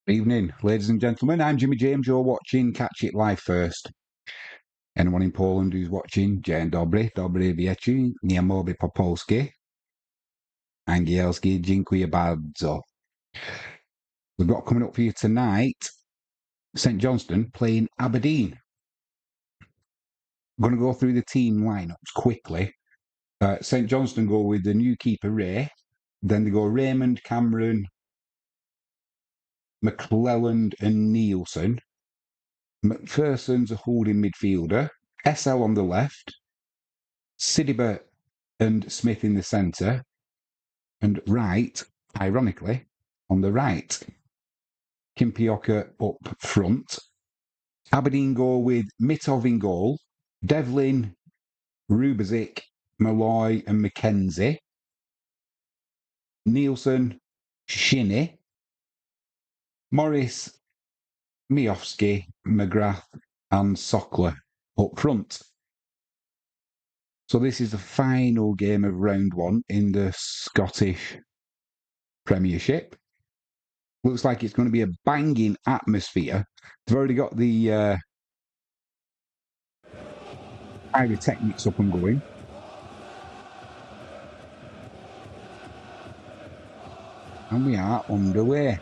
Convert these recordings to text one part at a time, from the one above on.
Evening, ladies and gentlemen. I'm Jimmy James. You're watching Catch It Live First. Anyone in Poland who's watching, dzień dobry, dobry wieczór, nie mówię po polsku, angielski, dziękuję bardzo. We've got coming up for you tonight, St Johnstone playing Aberdeen. I'm going to go through the team lineups quickly. St Johnstone go with the new keeper, Ray. Then they go Raymond, Cameron, McClelland and Nielsen. McPherson's a holding midfielder. SL on the left. Sidibe and Smith in the centre. And Wright, ironically, on the right. Kimpioka up front. Aberdeen go with Mitov in goal. Devlin, Rubezic, Malloy and McKenzie. Nielsen, Shinnie. Morris, Miofsky, McGrath and Sockler up front. So this is the final game of round one in the Scottish Premiership. Looks like it's going to be a banging atmosphere. They've already got the pyrotechnics up and going. And we are underway.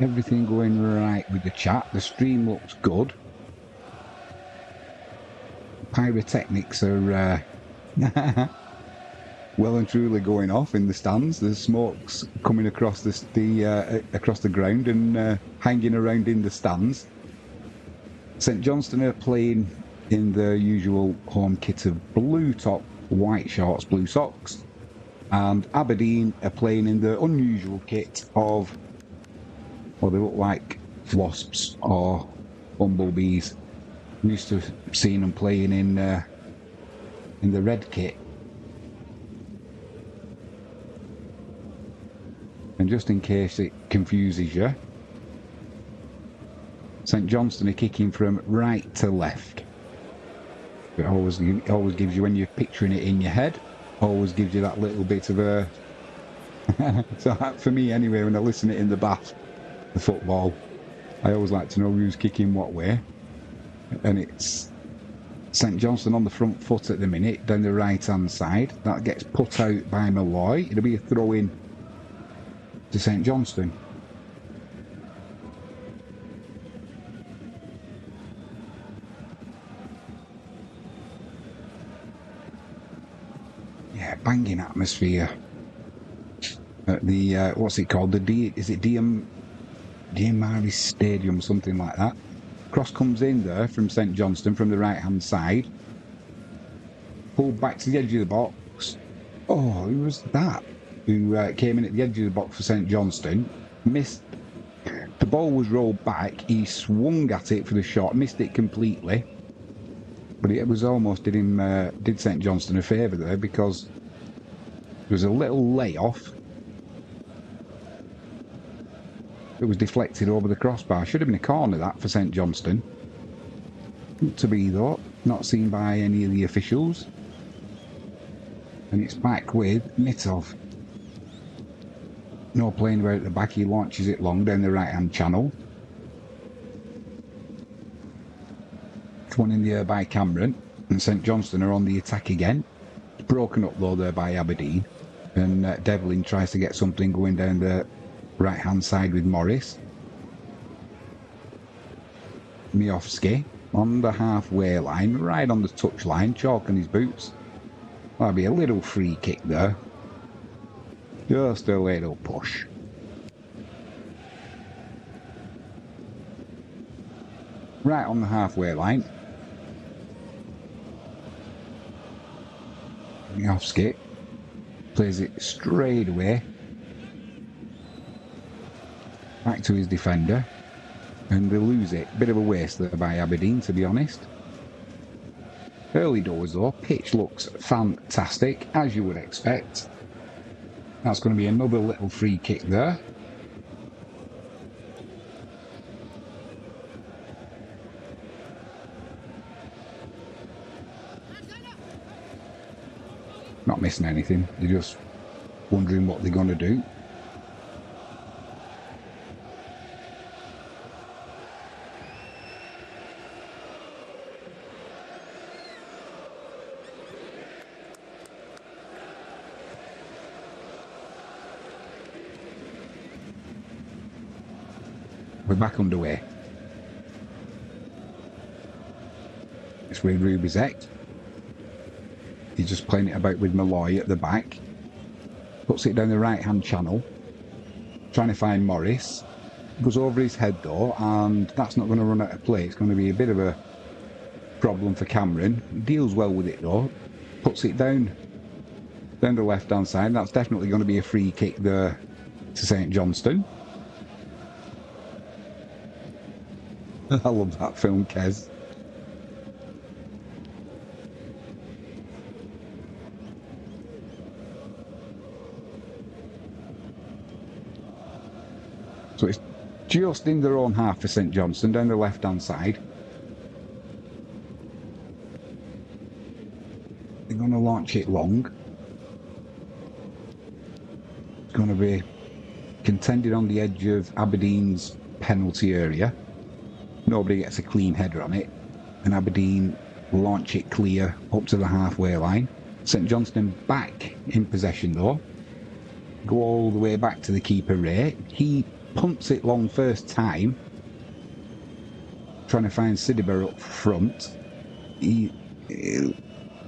Everything going right with the chat. The stream looks good. Pyrotechnics are well and truly going off in the stands. There's smokes coming across across the ground and hanging around in the stands. St Johnstone are playing in the usual home kit of blue top, white shorts, blue socks, and Aberdeen are playing in the unusual kit of, well, they look like wasps or bumblebees. I'm used to seeing them playing in the red kit. And just in case it confuses you, St Johnstone are kicking from right to left. It always gives you, when you're picturing it in your head, always gives you that little bit of a... So for me anyway, when I listen to it in the bath, the football, I always like to know who's kicking what way. And it's St Johnstone on the front foot at the minute, down the right-hand side. That gets put out by Malloy. It'll be a throw-in to St Johnstone. Yeah, banging atmosphere at the what's it called? Is it Diamari Stadium, something like that. Cross comes in there from St Johnstone from the right-hand side. Pulled back to the edge of the box. Oh, who was that? Who came in at the edge of the box for St Johnstone? Missed. The ball was rolled back. He swung at it for the shot, missed it completely. But it was almost did St Johnstone a favour there, because there was a little layoff. It was deflected over the crossbar. Should have been a corner, that, for St Johnstone. Not to be, though. Not seen by any of the officials. And it's back with Mitov. No playing about at the back. He launches it long down the right-hand channel. It's one in the air by Cameron. And St Johnstone are on the attack again. It's broken up, though, there by Aberdeen. And Devlin tries to get something going down the right-hand side with Morris. Miofsky on the halfway line, right on the touch line, chalking his boots. That'll be a little free kick there. Just a little push. Right on the halfway line. Miofsky plays it straight away. Back to his defender. And they lose it. Bit of a waste there by Aberdeen, to be honest. Early doors, though. Pitch looks fantastic, as you would expect. That's going to be another little free kick there. Not missing anything. They're just wondering what they're going to do. We're back underway. It's with Rubizek. He's just playing it about with Malloy at the back. Puts it down the right-hand channel. Trying to find Morris. Goes over his head though, and that's not going to run out of play. It's going to be a bit of a problem for Cameron. He deals well with it though. Puts it down the left-hand side. That's definitely going to be a free kick there to St Johnstone. I love that film, Kez. So it's just in their own half for St Johnstone, down the left-hand side. They're going to launch it long. It's going to be contended on the edge of Aberdeen's penalty area. Nobody gets a clean header on it, and Aberdeen launch it clear up to the halfway line. St Johnstone back in possession though. Go all the way back to the keeper Ray. He punts it long first time, trying to find Sidibe up front. He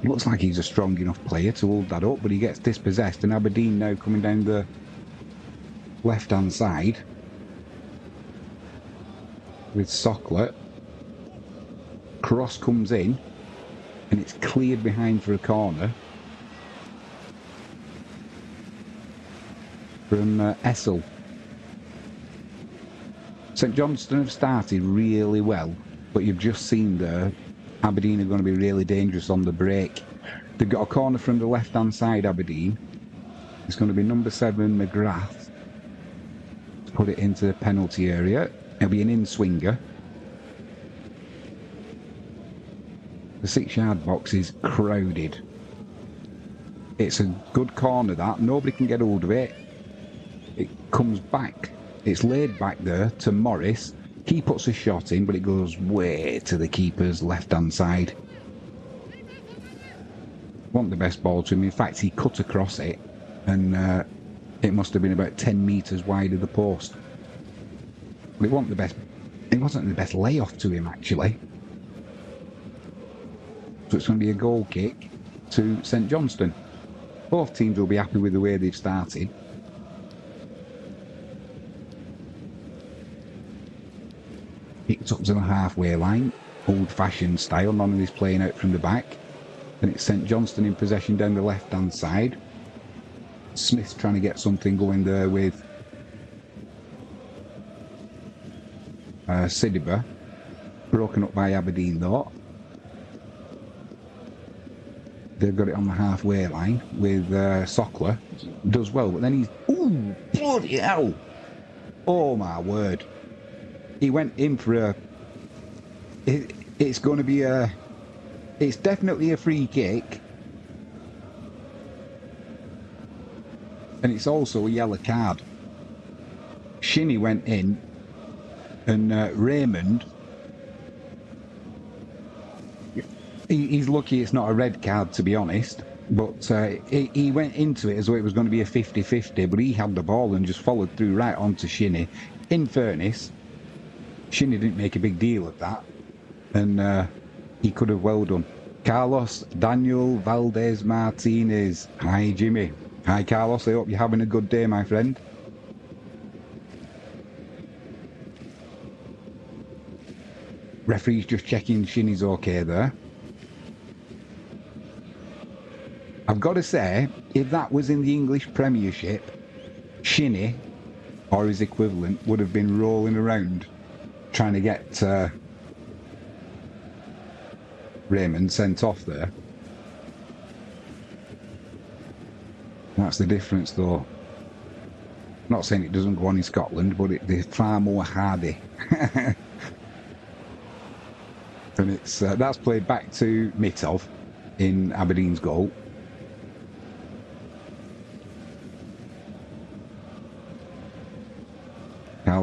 looks like he's a strong enough player to hold that up, but he gets dispossessed, and Aberdeen now coming down the left-hand side with Sockler. Cross comes in, and it's cleared behind for a corner from Essel. St Johnstone have started really well, but you've just seen there Aberdeen are going to be really dangerous on the break. They've got a corner from the left-hand side, Aberdeen. It's going to be number 7, McGrath, to put it into the penalty area. It'll be an in-swinger. The 6-yard box is crowded. It's a good corner, that. Nobody can get hold of it. It comes back. It's laid back there to Morris. He puts a shot in, but it goes way to the keeper's left-hand side. Want the best ball to him. In fact, he cut across it, and it must have been about 10 metres wide of the post. But it wasn't the best layoff to him, actually. So it's going to be a goal kick to St Johnstone. Both teams will be happy with the way they've started. Kicked up to the halfway line, old-fashioned style. None of this playing out from the back. And it's St Johnstone in possession down the left-hand side. Smith's trying to get something going there with Sidibe. Broken up by Aberdeen though. They've got it on the halfway line with Sockler. Does well, but then he's... Ooh, bloody hell! Oh my word. He went in for a... It's going to be a... It's definitely a free kick. And it's also a yellow card. Shinnie went in, and Raymond... He's lucky it's not a red card, to be honest. But he went into it as though it was going to be a 50-50, but he had the ball and just followed through right onto Shinnie. In fairness, Shinnie didn't make a big deal of that, and he could have well done. Carlos Daniel Valdez Martinez. Hi, Jimmy. Hi, Carlos. I hope you're having a good day, my friend. Referee's just checking Shinnie's okay there. I've got to say, if that was in the English Premiership, Shinnie, or his equivalent, would have been rolling around trying to get Raymond sent off there. That's the difference, though. Not saying it doesn't go on in Scotland, but they're far more hardy. And it's that's played back to Mitov in Aberdeen's goal.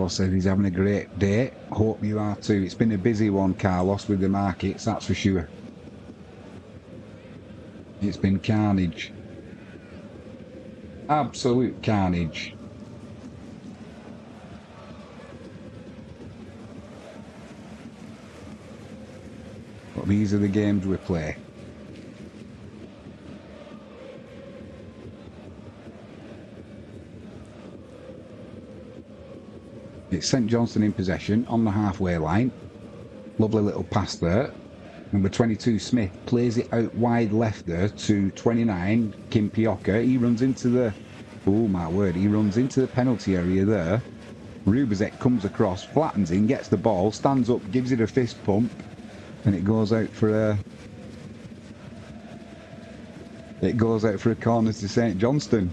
Carlos says he's having a great day. Hope you are too. It's been a busy one, Carlos, with the markets, that's for sure. It's been carnage. Absolute carnage. But these are the games we play. It's St Johnstone in possession on the halfway line. Lovely little pass there. Number 22 Smith plays it out wide left there to 29 Kim Pioka. He runs into the... Oh my word, he runs into the penalty area there. Rubizek comes across, flattens in, gets the ball, stands up, gives it a fist pump, and it goes out for a... It goes out for a corner to St Johnstone.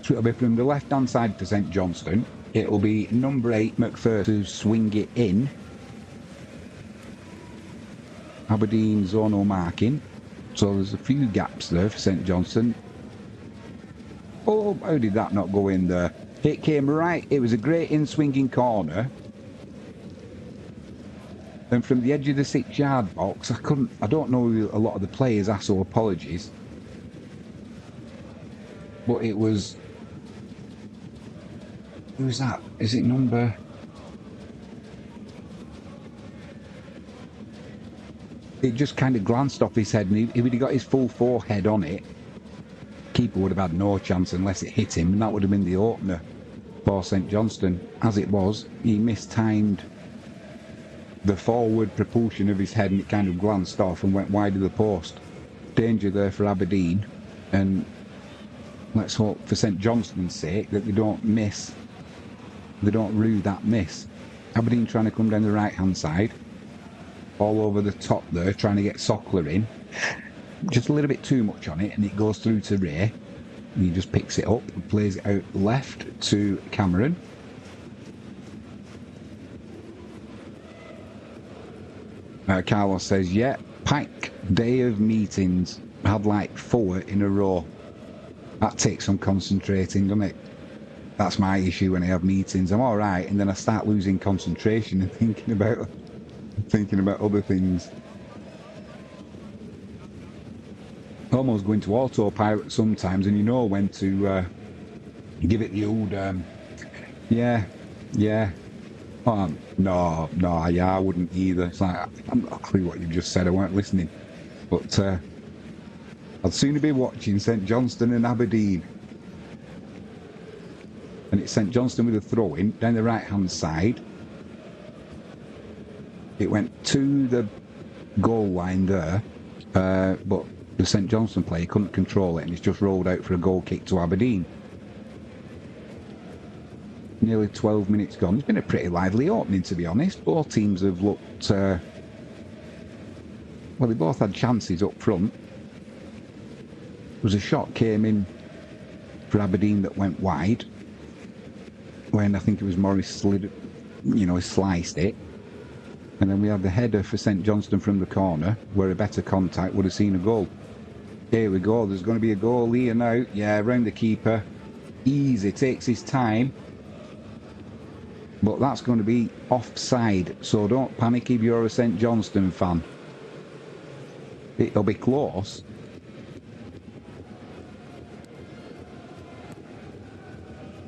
So it'll be from the left-hand side for St Johnstone. It'll be number 8 McPherson to swing it in. Aberdeen zonal marking. So there's a few gaps there for St Johnstone. Oh, how did that not go in there? It came right. It was a great in-swinging corner. And from the edge of the 6-yard box, I don't know a lot of the players asked, so apologies. But it was... Who's that? Is it number... It just kind of glanced off his head, and if he'd got his full forehead on it, keeper would have had no chance unless it hit him, and that would have been the opener for St Johnstone. As it was, he mistimed the forward propulsion of his head, and it kind of glanced off and went wide of the post. Danger there for Aberdeen, and let's hope for St Johnstone's sake that they don't miss. They don't rue that miss. Aberdeen trying to come down the right-hand side. All over the top there, trying to get Sockler in. Just a little bit too much on it, and it goes through to Ray. And he just picks it up and plays it out left to Cameron. Carlos says, yeah, packed day of meetings. Had like 4 in a row. That takes some concentrating, doesn't it? That's my issue when I have meetings. I'm all right, and then I start losing concentration and thinking about other things. Almost going to autopilot sometimes, and you know when to give it the old yeah. No, yeah, I wouldn't either. It's like, I'm not a clue what you just said, I weren't listening. But I'd sooner be watching St Johnstone and Aberdeen. And it's St Johnstone with a throw-in down the right-hand side. It went to the goal line there, but the St Johnstone player couldn't control it, and it's just rolled out for a goal kick to Aberdeen. Nearly 12 minutes gone. It's been a pretty lively opening, to be honest. Both teams have looked... well, they both had chances up front. There was a shot came in for Aberdeen that went wide, when I think it was Morris slid, sliced it. And then we had the header for St Johnstone from the corner, where a better contact would have seen a goal. Here we go, there's going to be a goal here now. Yeah, round the keeper. Easy, takes his time. But that's going to be offside, so don't panic if you're a St Johnstone fan. It'll be close.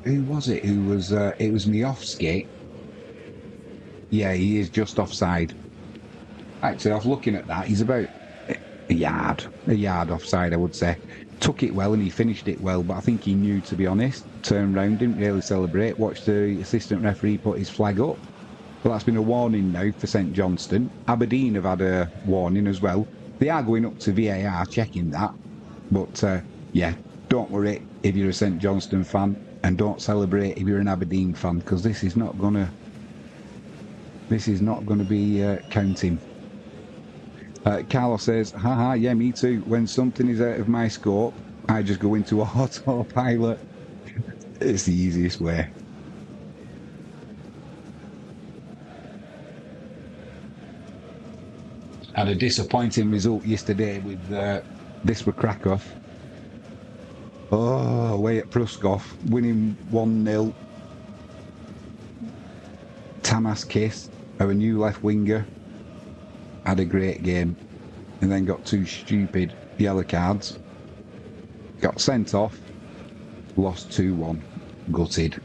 Who was it? It was Miofsky. Yeah, he is just offside. Actually, I was looking at that. He's about a yard offside, I would say. Took it well and he finished it well, but I think he knew, to be honest. Turned round, didn't really celebrate. Watched the assistant referee put his flag up. Well, that's been a warning now for St Johnstone. Aberdeen have had a warning as well. They are going up to VAR, checking that. But, yeah, don't worry if you're a St Johnstone fan. And don't celebrate if you're an Aberdeen fan, because this is not gonna be counting. Carlos says, haha, yeah, me too. When something is out of my scope, I just go into autopilot. It's the easiest way. Had a disappointing result yesterday with this were Krakow. Oh, away at Pruskoff, winning 1-0. Tamas Kiss, our new left winger, had a great game and then got 2 stupid yellow cards. Got sent off, lost 2-1, gutted.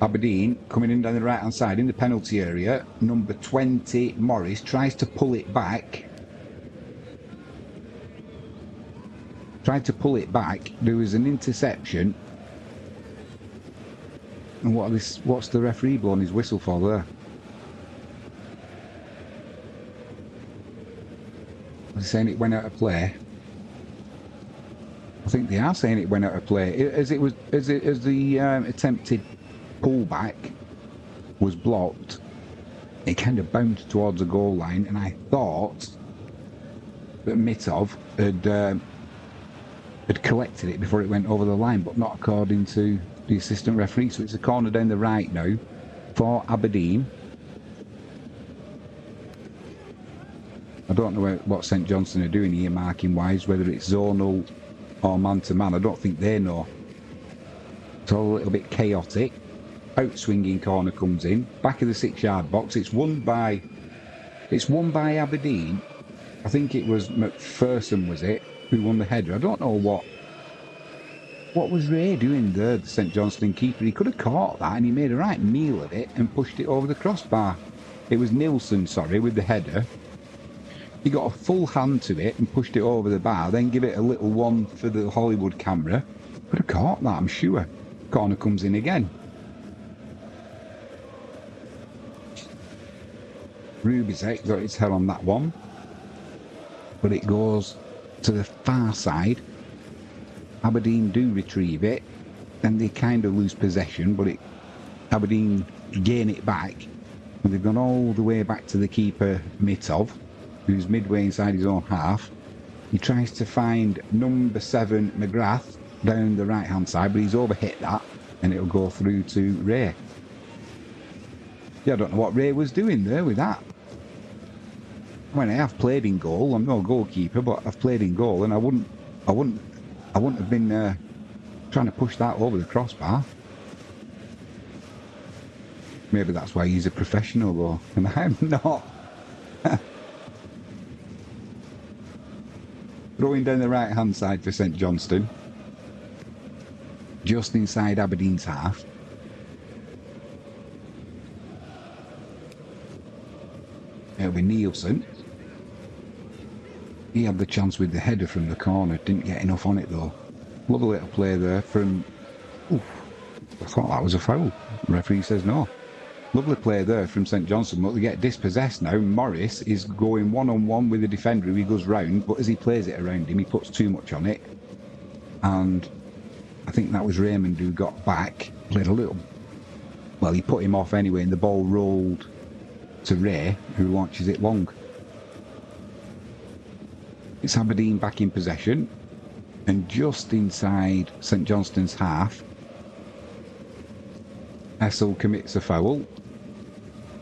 Aberdeen coming in down the right hand side in the penalty area. Number 20, Morris, tries to pull it back. There was an interception. And what's the referee blowing his whistle for there? Are they saying it went out of play? I think they are saying it went out of play. As the attempted pullback was blocked, it kind of bounced towards the goal line, and I thought that Mitov had collected it before it went over the line, but not according to the assistant referee. So it's a corner down the right now for Aberdeen. I don't know what St Johnstone are doing here marking wise, whether it's zonal or man to man. I don't think they know. It's all a little bit chaotic. Out swinging corner comes in, back of the 6-yard box. It's won by Aberdeen. I think it was McPherson, was it, who won the header. I don't know what was Ray doing there, the St Johnstone keeper. He could have caught that and he made a right meal of it and pushed it over the crossbar. It was Nilsson, with the header. He got a full hand to it and pushed it over the bar, then give it a little one for the Hollywood camera. Could have caught that, I'm sure. Corner comes in again. Rubicek got its head on that one, but it goes to the far side. Aberdeen do retrieve it, and they kind of lose possession, but Aberdeen gain it back, and they've gone all the way back to the keeper Mitov, who's midway inside his own half. He tries to find number 7 McGrath down the right hand side, but he's overhit that, and it'll go through to Ray. Yeah, I don't know what Ray was doing there with that. I mean, I have played in goal. I'm no goalkeeper, but I've played in goal, and I wouldn't have been trying to push that over the crossbar. Maybe that's why he's a professional, though, and I'm not. Throwing down the right hand side for St Johnstone, just inside Aberdeen's half. It'll be Nielsen. He had the chance with the header from the corner, didn't get enough on it though. Lovely little play there from... Oof, I thought that was a foul. The referee says no. Lovely play there from St Johnstone, but they get dispossessed now. Morris is going one-on-one with the defender who he goes round, but as he plays it around him, he puts too much on it. And I think that was Raymond who got back, played a little... Well, he put him off anyway, and the ball rolled to Ray, who launches it long. It's Aberdeen back in possession, and just inside St Johnstone's half, Essel commits a foul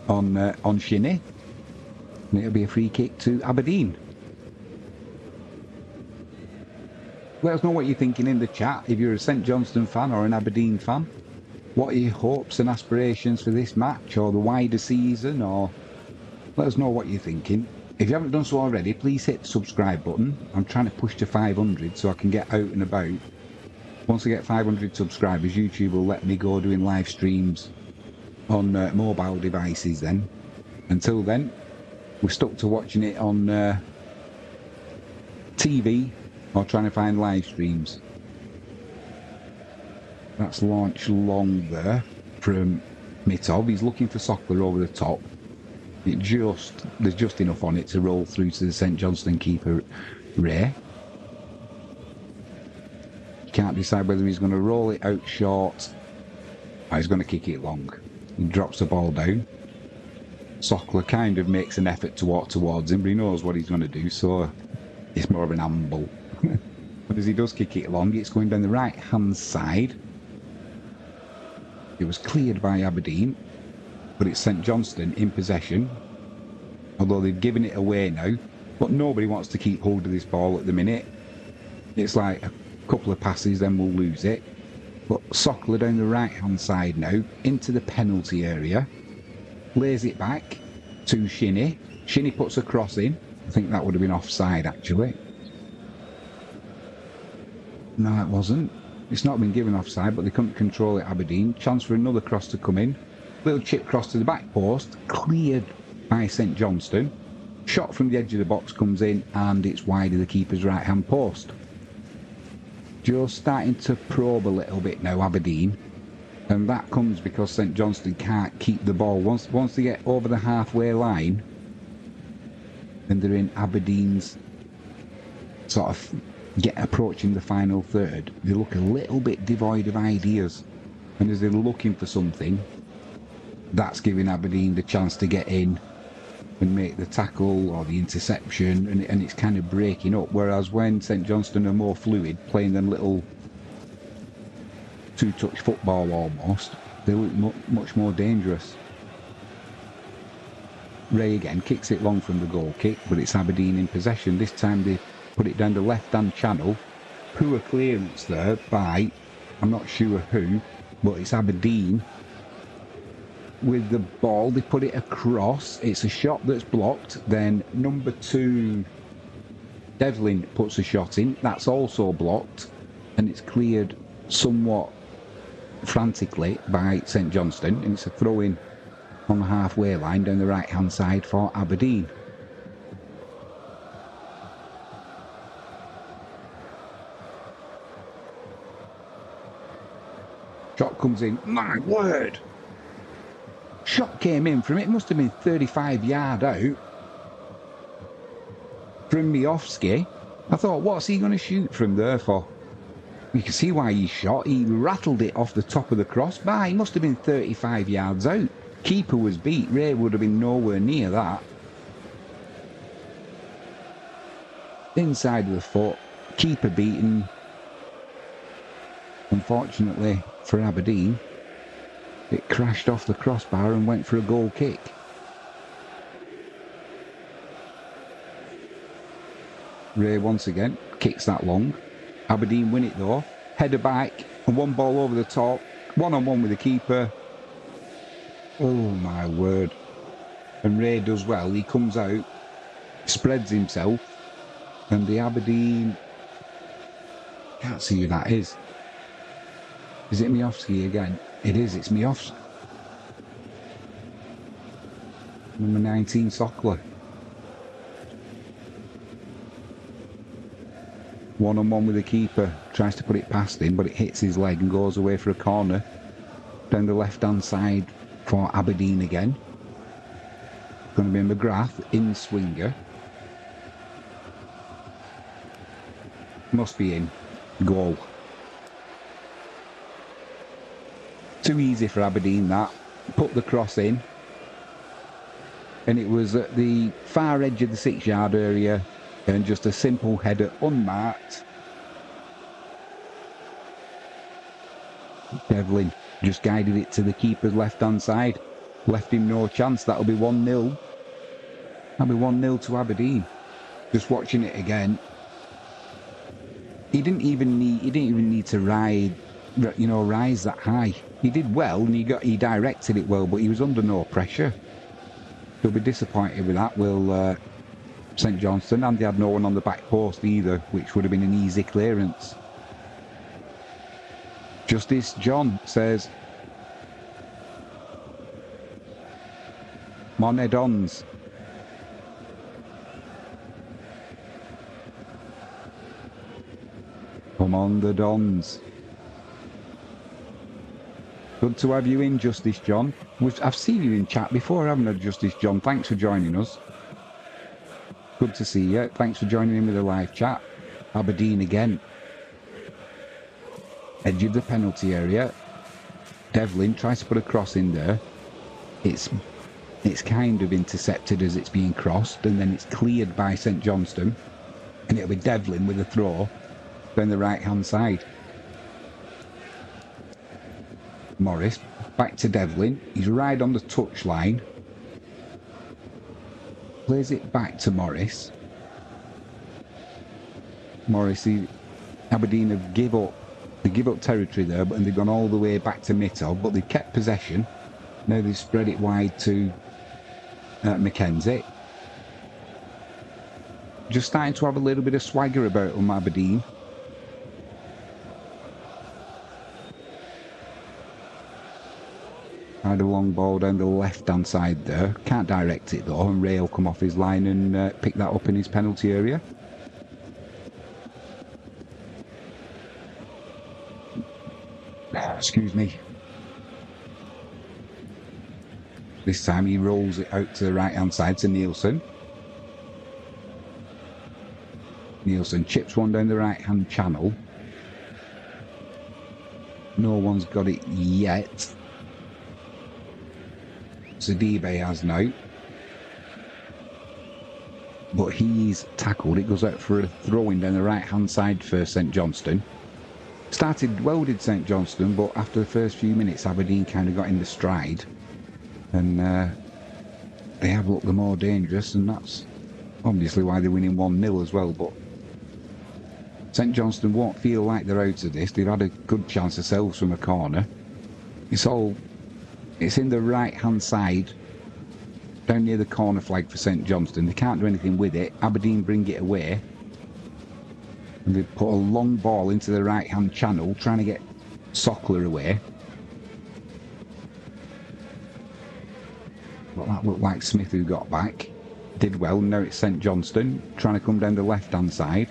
on Shinnie, and it'll be a free kick to Aberdeen. Let us know what you're thinking in the chat, if you're a St Johnstone fan or an Aberdeen fan. What are your hopes and aspirations for this match or the wider season, or let us know what you're thinking. If you haven't done so already, please hit the subscribe button. I'm trying to push to 500 so I can get out and about. Once I get 500 subscribers, YouTube will let me go doing live streams on mobile devices then. Until then, we're stuck to watching it on TV or trying to find live streams. That's launched long there from Mitov. He's looking for Sockler over the top. There's just enough on it to roll through to the St Johnstone keeper, Ray. He can't decide whether he's going to roll it out short or he's going to kick it long. He drops the ball down. Sockler kind of makes an effort to walk towards him, but he knows what he's going to do, so it's more of an amble. But as he does kick it long, it's going down the right hand side. It was cleared by Aberdeen, but it's St Johnstone in possession, although they've given it away now. But nobody wants to keep hold of this ball at the minute. It's like Couple of passes, then we'll lose it. But Sockler down the right-hand side now, into the penalty area. Lays it back to Shinnie. Shinnie puts a cross in. I think that would have been offside, actually. No, it wasn't. It's not been given offside, but they couldn't control it, Aberdeen. Chance for another cross to come in. Little chip cross to the back post. Cleared by St Johnstone. Shot from the edge of the box comes in, and it's wide of the keeper's right-hand post. Just starting to probe a little bit now, Aberdeen. And that comes because St Johnstone can't keep the ball. Once they get over the halfway line, then they're in Aberdeen's sort of approaching the final third. They look a little bit devoid of ideas. And as they're looking for something, that's giving Aberdeen the chance to get in and make the tackle or the interception, and it's kind of breaking up. Whereas when St Johnstone are more fluid, playing them little two-touch football almost, they look much more dangerous. Ray again kicks it long from the goal kick, but it's Aberdeen in possession. This time they put it down the left-hand channel. Poor clearance there by, I'm not sure who, but it's Aberdeen with the ball. They put it across. It's a shot that's blocked. Then number 2, Devlin, puts a shot in. That's also blocked, and it's cleared somewhat frantically by St Johnstone, and it's a throw-in on the halfway line down the right-hand side for Aberdeen. Shot comes in. My word! Shot came in from it. Must have been 35 yard out from Miofsky. I thought, what's he going to shoot from there for? You can see why he shot. He rattled it off the top of the crossbar. He must have been 35 yards out. Keeper was beat. Ray would have been nowhere near that. Inside of the foot. Keeper beaten. Unfortunately for Aberdeen, it crashed off the crossbar and went for a goal kick. Ray once again kicks that long. Aberdeen win it though. Header back and one ball over the top. One-on-one with the keeper. Oh my word. And Ray does well. He comes out, spreads himself, and the Aberdeen... Can't see who that is. Is it Miofsky again? It is, it's Miofsky. Number 19, Sockler. One-on-one with the keeper. Tries to put it past him, but it hits his leg and goes away for a corner. Down the left-hand side for Aberdeen again. Going to be McGrath in swinger. Must be in. Goal. Too easy for Aberdeen, that. Put the cross in. And it was at the far edge of the 6-yard area. And just a simple header, unmarked. Devlin just guided it to the keeper's left-hand side. Left him no chance. That'll be 1-0. That'll be 1-0 to Aberdeen. Just watching it again. He didn't even need to rise that high. He did well, and he directed it well, but he was under no pressure. He'll be disappointed with that, will St Johnstone, and they had no one on the back post either, which would have been an easy clearance. Justice John says, Monedons. Come on, the Dons. Good to have you in, Justice John. I've seen you in chat before, haven't I, Justice John? Thanks for joining us. Good to see you. Thanks for joining in with the live chat. Aberdeen again. Edge of the penalty area. Devlin tries to put a cross in there. It's kind of intercepted as it's being crossed, and then it's cleared by St Johnstone. And it'll be Devlin with a throw down the right-hand side. Morris, back to Devlin. He's right on the touchline. Plays it back to Morris. Morris, Aberdeen have give up territory there, and they've gone all the way back to Mitto, but they've kept possession. Now they've spread it wide to Mackenzie. Just starting to have a little bit of swagger about them, Aberdeen. Had a long ball down the left-hand side there. Can't direct it though, and Ray will come off his line and pick that up in his penalty area. Excuse me. This time he rolls it out to the right-hand side to Nielsen. Nielsen chips one down the right-hand channel. No one's got it yet. Sidibe has now. But he's tackled. It goes out for a throw-in down the right-hand side for St Johnstone. Started well, did St Johnstone, but after the first few minutes, Aberdeen kind of got in the stride. And they have looked the more dangerous, and that's obviously why they're winning 1-0 as well. But St Johnstone won't feel like they're out of this. They've had a good chance themselves from a corner. It's in the right-hand side, down near the corner flag for St Johnstone. They can't do anything with it. Aberdeen bring it away. And they put a long ball into the right-hand channel, trying to get Sockler away. But that looked like Smith who got back. Did well. Now it's St Johnstone, trying to come down the left-hand side.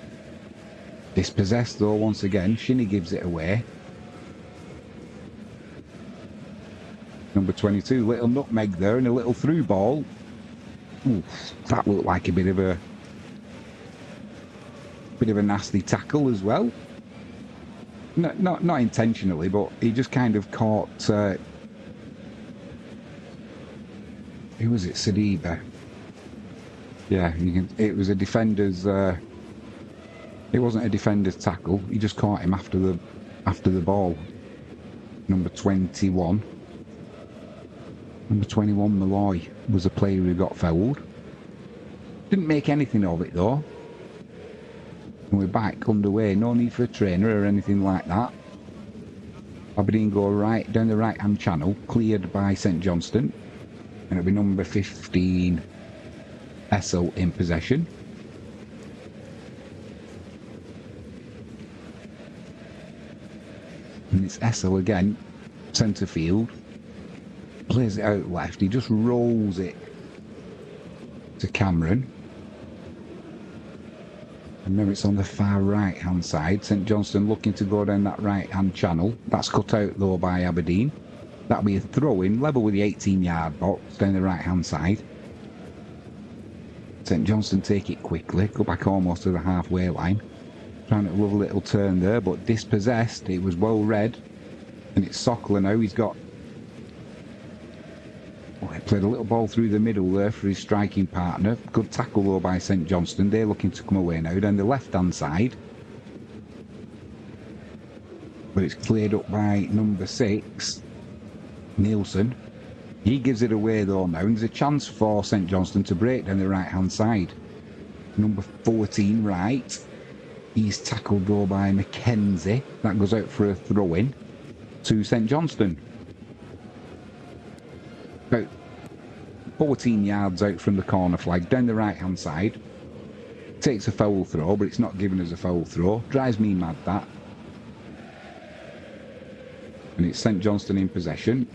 Dispossessed though once again. Shinnie gives it away. Number 22, little nutmeg there and a little through ball. Ooh, that looked like a bit of a nasty tackle as well. No, not intentionally, but he just kind of caught. Who was it? Sidibe. Yeah, it was a defender's. It wasn't a defender's tackle. He just caught him after the ball. Number 21. Number 21, Malloy, was a player who got fouled. Didn't make anything of it though. And we're back underway. No need for a trainer or anything like that. Aberdeen go right down the right-hand channel, cleared by St Johnstone. And it'll be number 15, Essel, in possession. And it's Essel again, centre field. Plays it out left. He just rolls it to Cameron. And now it's on the far right hand side. St Johnstone looking to go down that right hand channel. That's cut out though by Aberdeen. That'll be a throw in, level with the 18-yard box down the right hand side. St Johnstone take it quickly, go back almost to the halfway line. Trying to love a little turn there, but dispossessed. It was well read. And it's Sockler now. He's got. Oh, he played a little ball through the middle there for his striking partner. Good tackle though by St Johnstone. They're looking to come away now down the left-hand side. But it's cleared up by number 6, Nielsen. He gives it away though now. And there's a chance for St Johnstone to break down the right-hand side. Number 14, right. He's tackled though by Mackenzie. That goes out for a throw-in to St Johnstone. About 14 yards out from the corner flag, down the right-hand side. Takes a foul throw, but it's not given as a foul throw. Drives me mad, that. And it's St Johnstone in possession.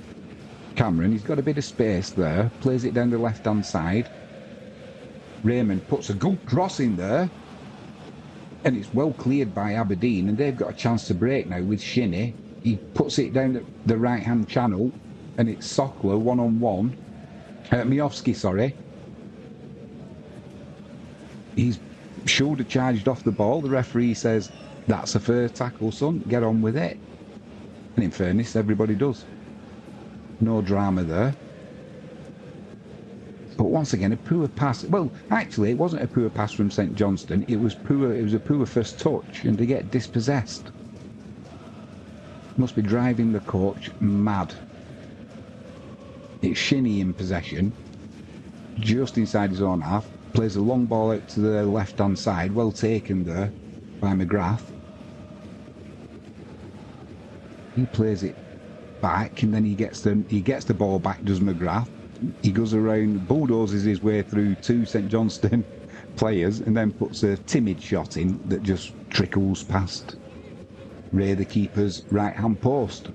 Cameron, he's got a bit of space there. Plays it down the left-hand side. Raymond puts a good cross in there. And it's well cleared by Aberdeen, and they've got a chance to break now with Shinnie. He puts it down the right-hand channel. And it's Sockler, one-on-one. Miofsky, sorry. He's shoulder charged off the ball. The referee says, that's a fair tackle, son. Get on with it. And in fairness, everybody does. No drama there. But once again, a poor pass. Well, actually, it wasn't a poor pass from St Johnstone. It was poor. It was a poor first touch, and to get dispossessed must be driving the coach mad. It's Shinnie in possession, just inside his own half. Plays a long ball out to the left-hand side. Well taken there by McGrath. He plays it back, and then he gets the ball back, does McGrath. He goes around, bulldozes his way through two St Johnstone players, and then puts a timid shot in that just trickles past Ray, the keeper's right-hand post.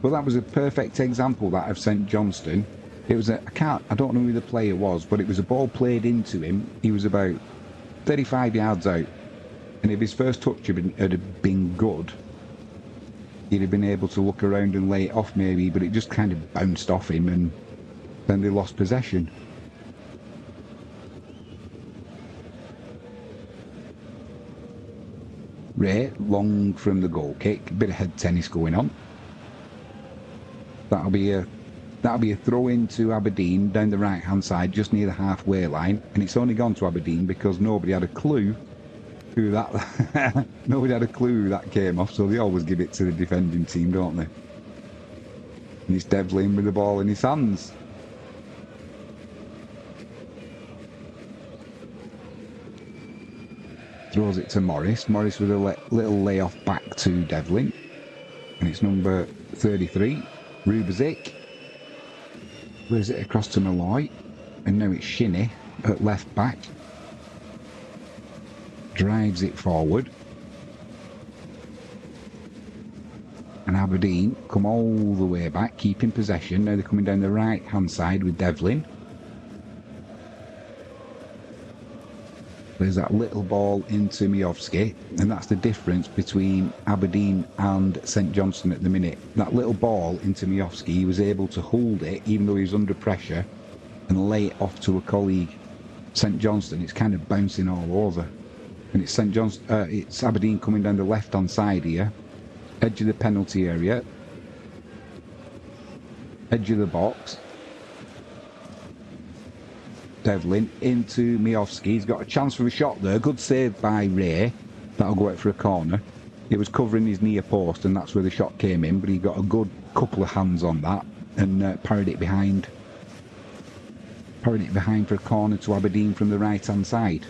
But that was a perfect example, that, of St Johnstone. It was I don't know who the player was, but it was a ball played into him. He was about 35 yards out, and if his first touch had been good, he'd have been able to look around and lay it off maybe, but it just kind of bounced off him, and then they lost possession. Ray, long from the goal kick, a bit of head tennis going on. That'll be a throw in to Aberdeen down the right hand side, just near the halfway line, and it's only gone to Aberdeen because nobody had a clue who that came off, so they always give it to the defending team, don't they? And it's Devlin with the ball in his hands. Throws it to Morris. Morris with a little layoff back to Devlin, and it's number 33, Rubezic. Plays it across to Malloy, and now it's Shinnie at left back. Drives it forward, and Aberdeen come all the way back, keeping possession. Now they're coming down the right hand side with Devlin. There's that little ball into Miovski, and that's the difference between Aberdeen and St Johnstone at the minute. That little ball into Miovski, he was able to hold it even though he was under pressure and lay it off to a colleague. St Johnstone, it's kind of bouncing all over. And it's it's Aberdeen coming down the left-hand side here, edge of the penalty area, edge of the box. Devlin into Miovski. He's got a chance for a shot there. Good save by Ray. That'll go out for a corner. It was covering his near post, and that's where the shot came in, but he got a good couple of hands on that and parried it behind for a corner to Aberdeen from the right-hand side.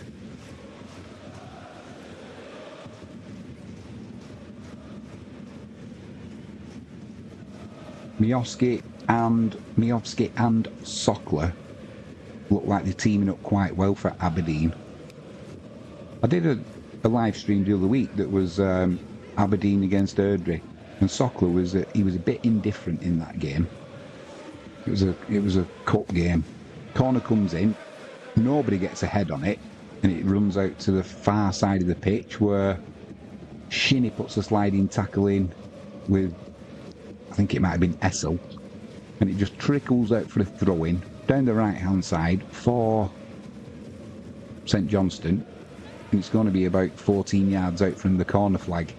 Miovski and Sockler look like they're teaming up quite well for Aberdeen. I did a live stream the other week that was Aberdeen against Erdry, and Sockler was a bit indifferent in that game. It was a cup game. Corner comes in, nobody gets a head on it, and it runs out to the far side of the pitch where Shinnie puts a sliding tackle in with, I think it might have been Essel, and it just trickles out for a throw-in down the right-hand side for St Johnstone, and it's going to be about 14 yards out from the corner flag.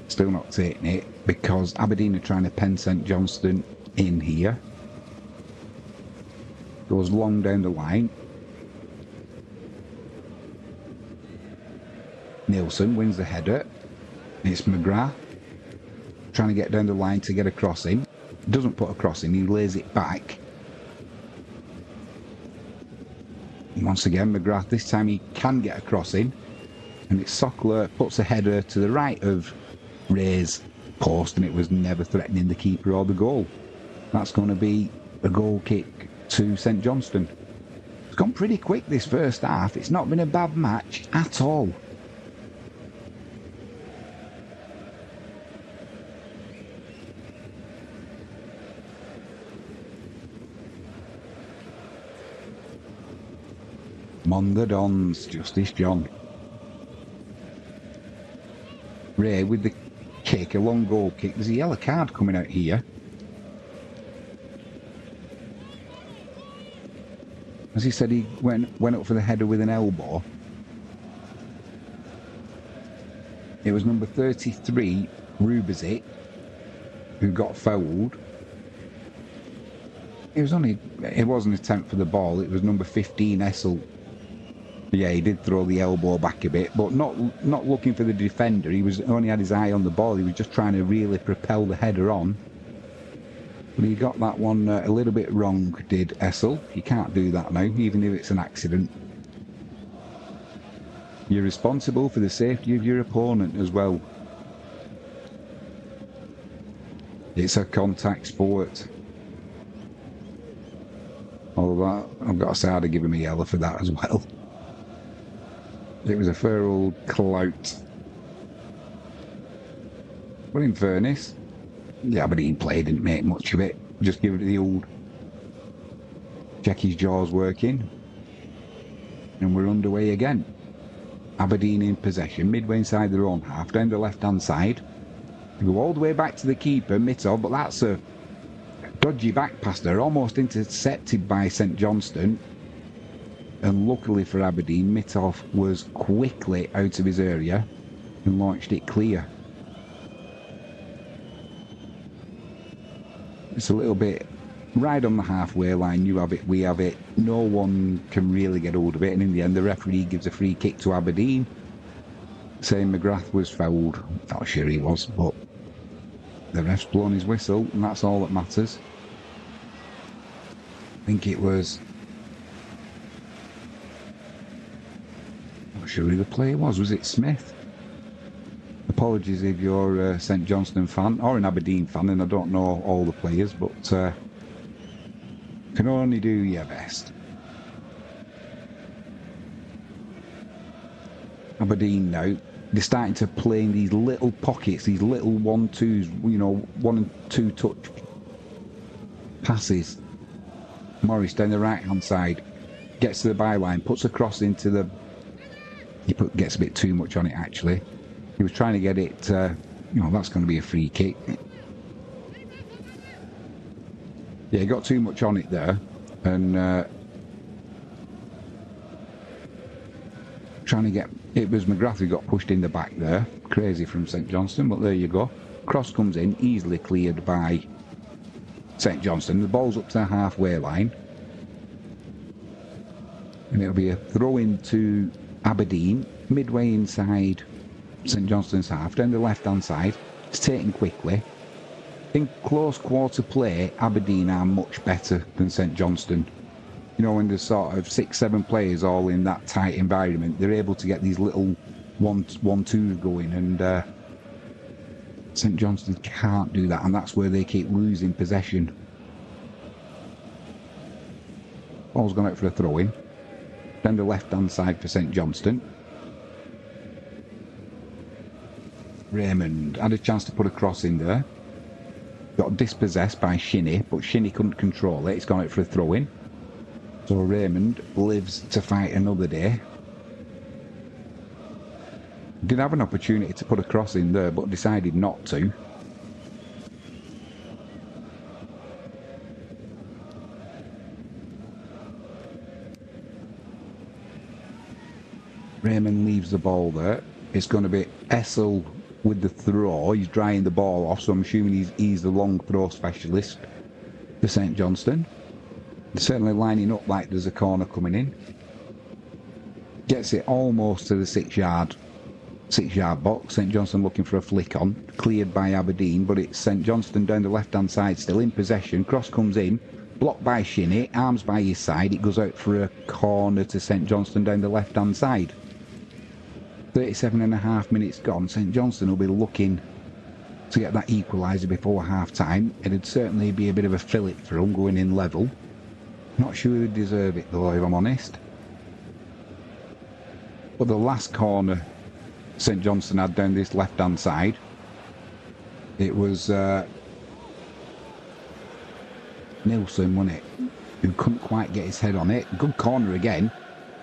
Still not taking it because Aberdeen are trying to pen St Johnstone in here. Goes long down the line. Nielsen wins the header. It's McGrath trying to get down the line to get a cross in. Doesn't put a cross in, he lays it back. And once again, McGrath, this time he can get a cross in. And it's Sockler puts a header to the right of Ray's post, and it was never threatening the keeper or the goal. That's going to be a goal kick to St Johnstone. It's gone pretty quick this first half. It's not been a bad match at all. On the Dons, Justice John. Ray with the kick, a long goal kick. There's a yellow card coming out here. As he said, he went up for the header with an elbow. It was number 33, Rubezic, who got fouled. It was an attempt for the ball. It was number 15, Essel. Yeah, he did throw the elbow back a bit, but not looking for the defender. He only had his eye on the ball. He was just trying to really propel the header on. But he got that one a little bit wrong, did Essel. He can't do that now, even if it's an accident. You're responsible for the safety of your opponent as well. It's a contact sport. Although I've got to say I'd have given me yellow for that as well. It was a fair old clout. But in fairness, the Aberdeen play didn't make much of it. Just give it the old check his jaws working. And we're underway again. Aberdeen in possession, midway inside their own half, down the left-hand side. They go all the way back to the keeper, Mitov, but that's a dodgy back pass there, almost intercepted by St Johnstone. And luckily for Aberdeen, Mitov was quickly out of his area and launched it clear. It's a little bit right on the halfway line. You have it, we have it. No one can really get hold of it. And in the end, the referee gives a free kick to Aberdeen, saying McGrath was fouled. Not sure he was, but the ref's blown his whistle, and that's all that matters. I think it was... Not sure who the player was. Was it Smith? Apologies if you're a St Johnstone fan or an Aberdeen fan, and I don't know all the players, but can only do your best. Aberdeen now, they're starting to play in these little pockets, these little 1-2s, you know, 1 and 2 touch passes. Morris down the right hand side, gets to the byline, puts a cross into the... gets a bit too much on it actually. He was trying to get it, you know, that's going to be a free kick. Yeah, he got too much on it there, and trying to get... It was McGrath who got pushed in the back there. Crazy from St Johnstone, but there you go. Cross comes in, easily cleared by St Johnstone. The ball's up to the halfway line. And it'll be a throw-in to Aberdeen, midway inside St Johnstone's half, down the left-hand side. It's taken quickly. In close quarter play, Aberdeen are much better than St Johnstone. You know, when there's sort of 6-7 players all in that tight environment, they're able to get these little 1-2s going, and St Johnstone can't do that, and that's where they keep losing possession. Ball's gone out for a throw-in. Down the left-hand side for St Johnstone. Raymond had a chance to put a cross in there. Got dispossessed by Shinnie, but Shinnie couldn't control it. It's gone out for a throw-in. So Raymond lives to fight another day. Did have an opportunity to put a cross in there, but decided not to. Raymond leaves the ball there. It's going to be Essel with the throw. He's drying the ball off, so I'm assuming he's the long throw specialist for St Johnstone. They're certainly lining up like there's a corner coming in. Gets it almost to the 6-yard box. St Johnstone looking for a flick on. Cleared by Aberdeen, but it's St Johnstone down the left-hand side, still in possession. Cross comes in, blocked by Shinnie, arms by his side. It goes out for a corner to St Johnstone down the left-hand side. 37.5 minutes gone. St Johnstone will be looking to get that equaliser before half-time. It'd certainly be a bit of a fillip for them going in level. Not sure they deserve it though, if I'm honest. But the last corner St Johnstone had down this left-hand side, it was Nilsson, wasn't it? Who couldn't quite get his head on it. Good corner again.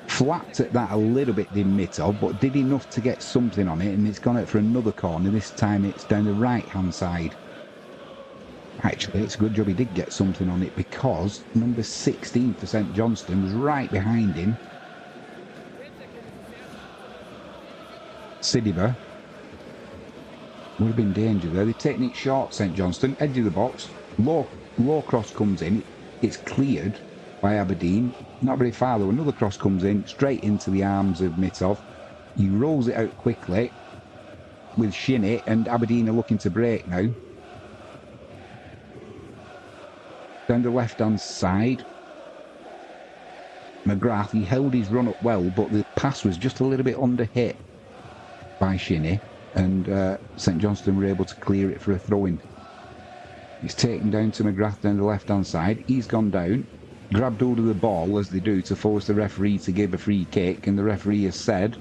Flapped at that a little bit, did Mitov, but did enough to get something on it, and it's gone out for another corner. This time it's down the right-hand side. Actually, it's a good job he did get something on it, because number 16 for St Johnstone was right behind him. Sidibe. Would have been danger there. They've taken it short, St Johnstone. Edge of the box. Low cross comes in. It's cleared by Aberdeen. Not very far though. Another cross comes in, straight into the arms of Mitov. He rolls it out quickly with Shinnie, and Aberdeen are looking to break now. Down the left-hand side. McGrath, he held his run up well, but the pass was just a little bit under hit by Shinnie, and St Johnstone were able to clear it for a throw-in. It's taken down to McGrath down the left-hand side. He's gone down, grabbed hold of the ball, as they do, to force the referee to give a free kick, and the referee has said,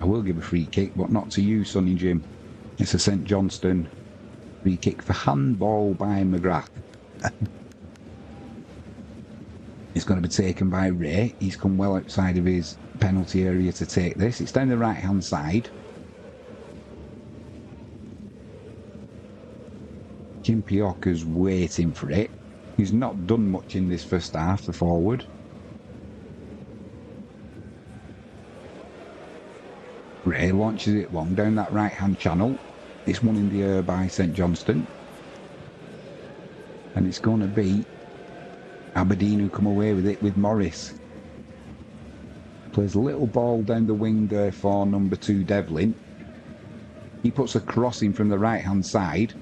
I will give a free kick, but not to you, Sonny Jim. It's a St Johnstone free kick for handball by McGrath. It's going to be taken by Ray. He's come well outside of his penalty area to take this. It's down the right-hand side. Kim Pioca's waiting for it. He's not done much in this first half, the forward. Ray launches it long down that right-hand channel. It's won in the air by St Johnstone. And it's going to be Aberdeen who come away with it with Morris. Plays a little ball down the wing there for number 2, Devlin. He puts a crossing from the right-hand side.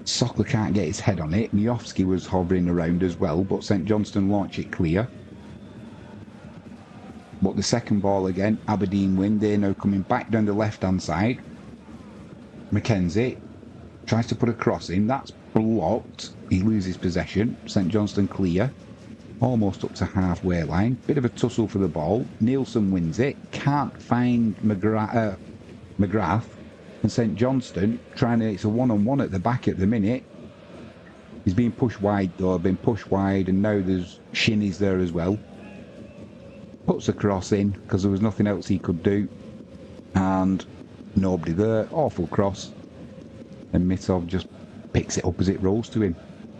Sockler can't get his head on it. Miofsky was hovering around as well, but St Johnstone launch it clear. But the second ball again, Aberdeen win. They're now coming back down the left-hand side. McKenzie tries to put a cross in. That's blocked. He loses possession. St Johnstone clear. Almost up to halfway line. Bit of a tussle for the ball. Nielsen wins it. Can't find McGrath. And St Johnstone trying to... It's a one-on-one at the back at the minute. He's being pushed wide though. Been pushed wide, and now there's Shinnies there as well. Puts a cross in because there was nothing else he could do. And nobody there. Awful cross. And Mitov just picks it up as it rolls to him.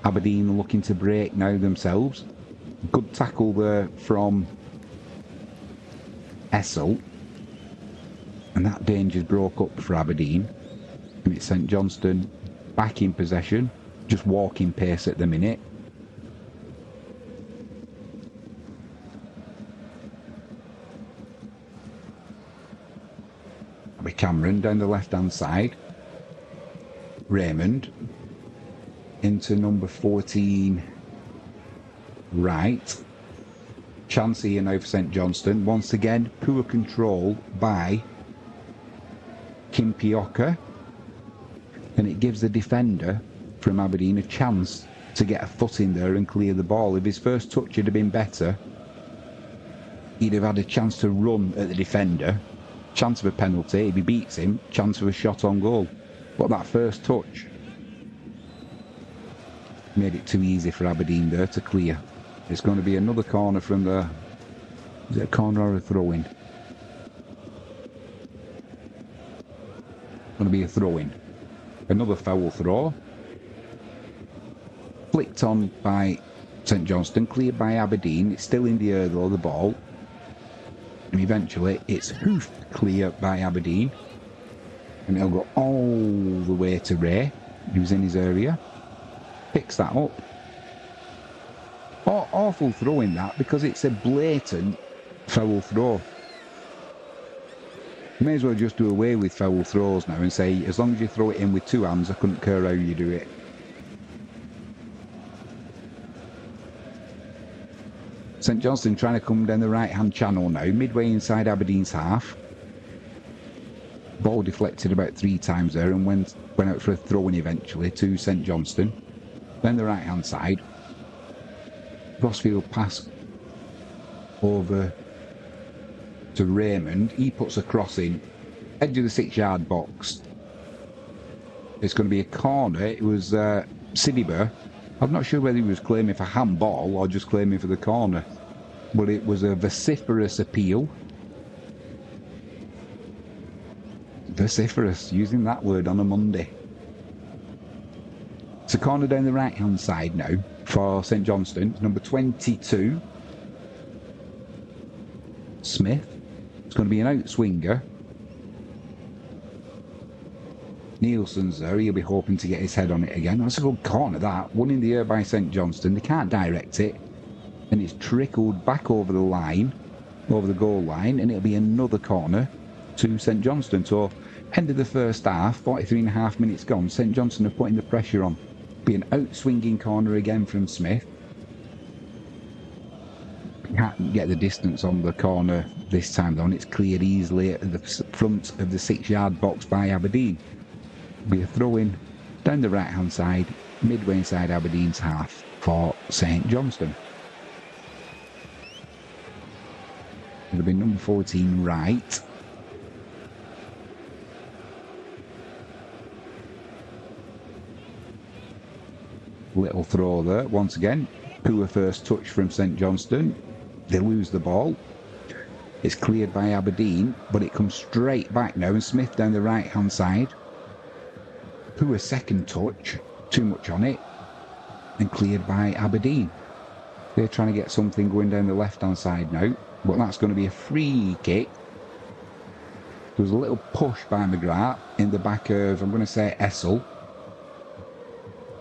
Aberdeen looking to break now themselves. Good tackle there from Essel. And that danger's broke up for Aberdeen. And it's St Johnstone back in possession. Just walking pace at the minute. With Cameron down the left-hand side. Raymond into number 14 right. Chance here now for St Johnstone. Once again, poor control by Kim Pioca, and it gives the defender from Aberdeen a chance to get a foot in there and clear the ball. If his first touch had been better, he'd have had a chance to run at the defender, chance of a penalty. If he beats him, chance of a shot on goal. But that first touch made it too easy for Aberdeen there to clear. It's going to be another corner from the... Is it a corner or a throw-in? Going to be a throw-in. Another foul throw. Flicked on by St Johnstone, cleared by Aberdeen. It's still in the air though, the ball. And eventually it's hoofed clear by Aberdeen. And it'll go all the way to Ray, who's in his area. Picks that up. Awful throw in that, because it's a blatant foul throw. You may as well just do away with foul throws now and say, as long as you throw it in with two hands, I couldn't care how you do it. St Johnstone trying to come down the right-hand channel now, midway inside Aberdeen's half. Ball deflected about 3 times there and went out for a throw-in eventually to St Johnstone. Then the right-hand side. Rossfield pass over to Raymond. He puts a cross in, edge of the 6-yard box. It's going to be a corner. It was Sidibe. I'm not sure whether he was claiming for handball or just claiming for the corner, but it was a vociferous appeal. Vociferous, using that word on a Monday. It's a corner down the right-hand side now for St Johnstone. Number 22, Smith. It's going to be an out-swinger. Nielsen's there. He'll be hoping to get his head on it again. That's a good corner, that. One in the air by St Johnstone. They can't direct it. And it's trickled back over the line, over the goal line, and it'll be another corner to St Johnstone. So, end of the first half, 43.5 minutes gone. St Johnstone are putting the pressure on. Be an out-swinging corner again from Smith. Can't get the distance on the corner this time though, and it's cleared easily at the front of the 6-yard box by Aberdeen. Be a throw-in down the right-hand side, midway inside Aberdeen's half for St Johnstone. It'll be number 14, Wright. Little throw there, once again. Poor first touch from St Johnstone. They lose the ball. It's cleared by Aberdeen, but it comes straight back now, and Smith down the right-hand side. Poor second touch, too much on it, and cleared by Aberdeen. They're trying to get something going down the left-hand side now, but that's going to be a free kick. There was a little push by McGrath in the back of, I'm going to say, Essel.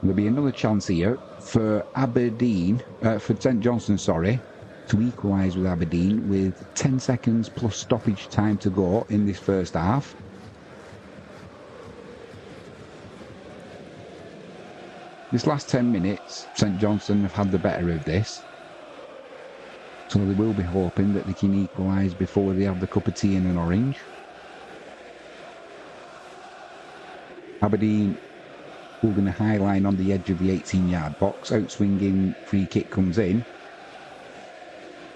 There'll be another chance here for Aberdeen, for St Johnstone, sorry, to equalise with Aberdeen with 10 seconds plus stoppage time to go in this first half. This last 10 minutes, St Johnstone have had the better of this. So they will be hoping that they can equalise before they have the cup of tea and an orange. Aberdeen holding a high line on the edge of the 18-yard box. Out-swinging free kick comes in.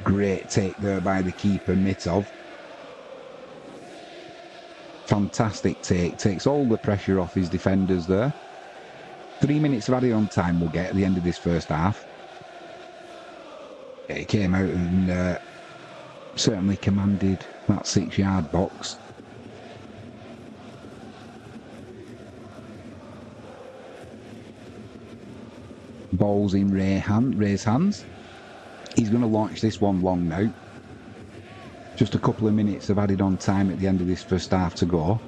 Great take there by the keeper, Mitov. Fantastic take. Takes all the pressure off his defenders there. 3 minutes of added on time we'll get at the end of this first half. It came out and certainly commanded that 6-yard box. Ball's in Ray's hands. He's going to launch this one long now. Just a couple of minutes of added on time at the end of this first half to go.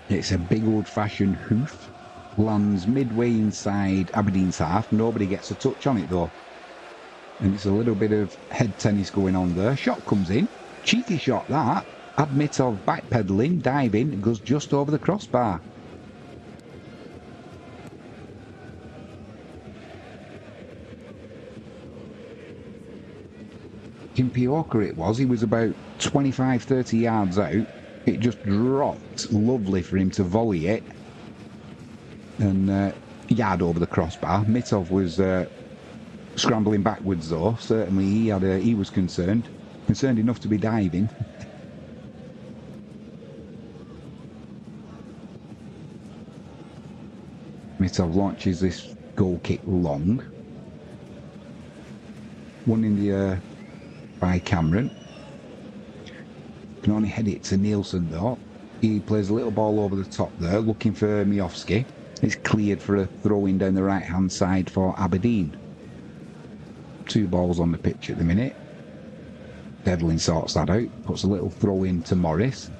It's a big old-fashioned hoof. Lands midway inside Aberdeen's half. Nobody gets a touch on it though. And it's a little bit of head tennis going on there. Shot comes in. Cheeky shot that. Admitov backpedaling, diving, goes just over the crossbar. Kimpioka it was. He was about 25-30 yards out. It just dropped. Lovely for him to volley it. And yard over the crossbar. Mitov was scrambling backwards though. Certainly he was concerned. Concerned enough to be diving. Mitov launches this goal kick long. One in the air by Cameron. Can only head it to Nielsen though. He plays a little ball over the top there, looking for Miofsky. It's cleared for a throw-in down the right-hand side for Aberdeen. 2 balls on the pitch at the minute. Devlin sorts that out, puts a little throw-in to Morris.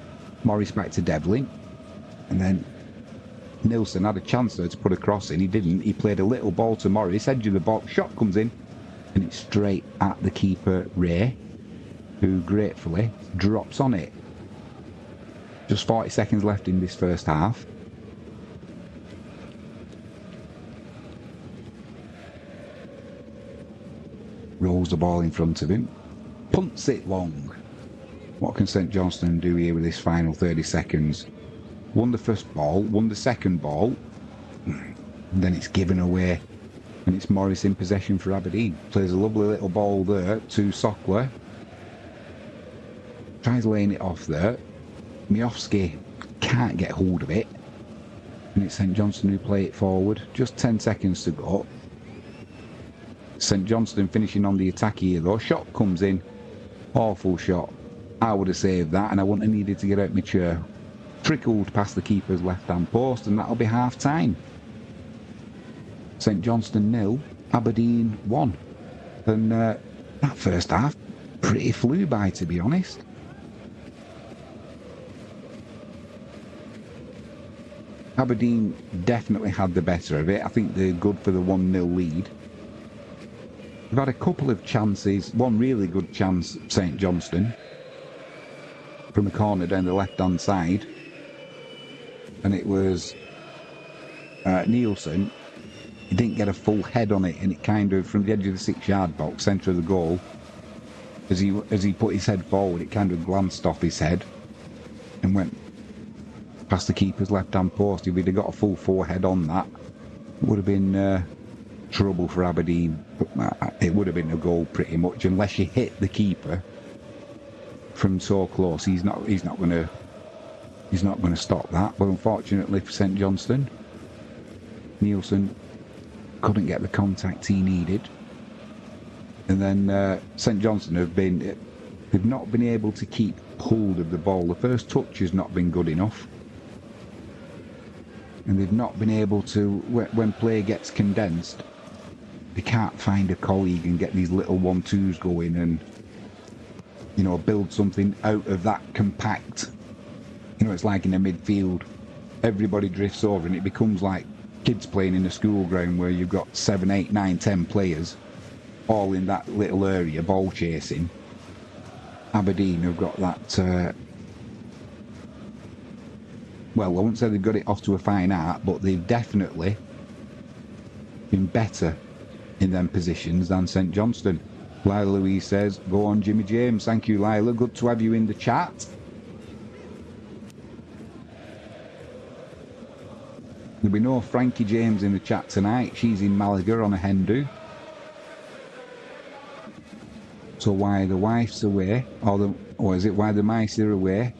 Morris back to Devlin. And then Nielsen had a chance there to put a cross in. He didn't. He played a little ball to Morris, edge of the box, shot comes in. And it's straight at the keeper, Ray, who gratefully drops on it. Just 40 seconds left in this first half. Rolls the ball in front of him. Punts it long. What can St Johnstone do here with this final 30 seconds? Won the first ball, won the second ball. And then it's given away. And it's Morris in possession for Aberdeen. Plays a lovely little ball there to Sockler. Tries laying it off there. Miofsky can't get hold of it. And it's St Johnstone who play it forward. Just 10 seconds to go. St Johnstone finishing on the attack here though. Shot comes in. Awful shot. I would have saved that and I wouldn't have needed to get out my chair. Trickled past the keeper's left-hand post and that'll be half-time. St Johnstone 0, Aberdeen 1. And that first half pretty flew by, to be honest. Aberdeen definitely had the better of it. I think they're good for the 1-0 lead. We've had a couple of chances. One really good chance, St Johnstone, from a corner down the left-hand side. And it was Nielsen, he didn't get a full head on it, and it kind of, from the edge of the 6-yard box, centre of the goal, as he put his head forward, it kind of glanced off his head and went past the keeper's left-hand post. If he'd have got a full forehead on that, it would have been trouble for Aberdeen. It would have been a goal pretty much, unless you hit the keeper from so close. He's not going to stop that. But unfortunately for St Johnstone, Nielsen couldn't get the contact he needed. And then St Johnstone they've not been able to keep hold of the ball. The first touch has not been good enough. And they've not been able to, when play gets condensed, they can't find a colleague and get these little 1-2s going and, build something out of that compact. It's like in the midfield, everybody drifts over and it becomes like kids playing in a school ground where you've got 7, 8, 9, 10 players all in that little area, ball chasing. Aberdeen have got that, well, I wouldn't say they've got it off to a fine art, but they've definitely been better in them positions than St Johnstone. Lila Louise says, go on Jimmy James. Thank you, Lila. Good to have you in the chat. There'll be no Frankie James in the chat tonight. She's in Malaga on a hen do. So why the wife's away, or is it why the mice are away?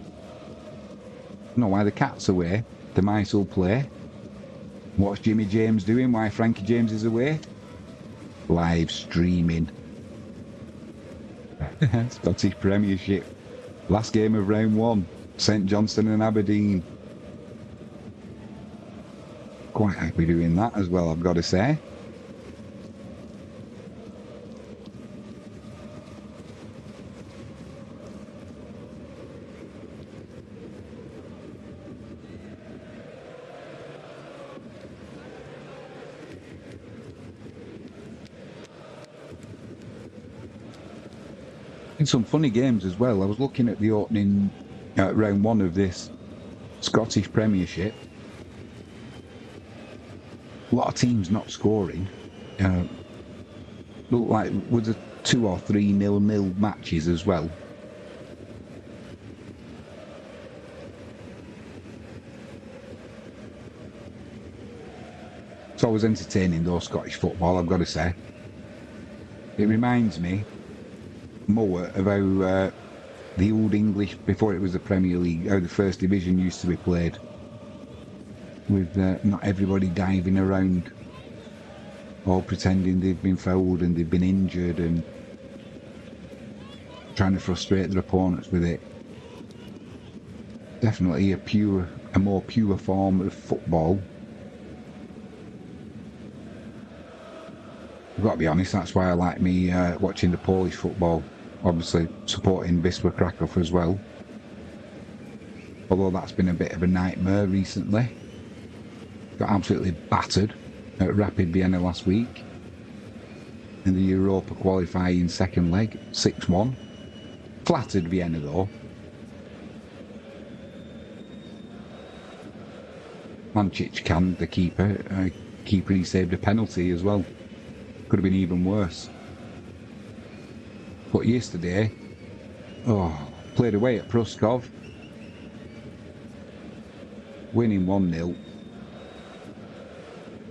No, why the cat's away, the mice will play. What's Jimmy James doing? Why Frankie James is away? Live streaming. Scottish Premiership. Last game of round 1. St Johnstone and Aberdeen. Quite happy doing that as well, I've got to say. In some funny games as well. I was looking at the opening round 1 of this Scottish Premiership. A lot of teams not scoring. Looked like was a 2 or 3 0-0 matches as well. It's always entertaining though, Scottish football, I've got to say. It reminds me more of how the old English, before it was the Premier League, how the First Division used to be played, with not everybody diving around, all pretending they've been fouled and they've been injured and trying to frustrate their opponents with it. Definitely a more pure form of football. I've got to be honest, that's why I like me watching the Polish football. Obviously supporting Wisła Kraków as well. Although that's been a bit of a nightmare recently. Got absolutely battered at Rapid Vienna last week. In the Europa qualifying second leg, 6-1. Flattered Vienna though. Mancic canned the keeper. He saved a penalty as well. Could have been even worse. But yesterday, played away at Pruskov, winning 1-0.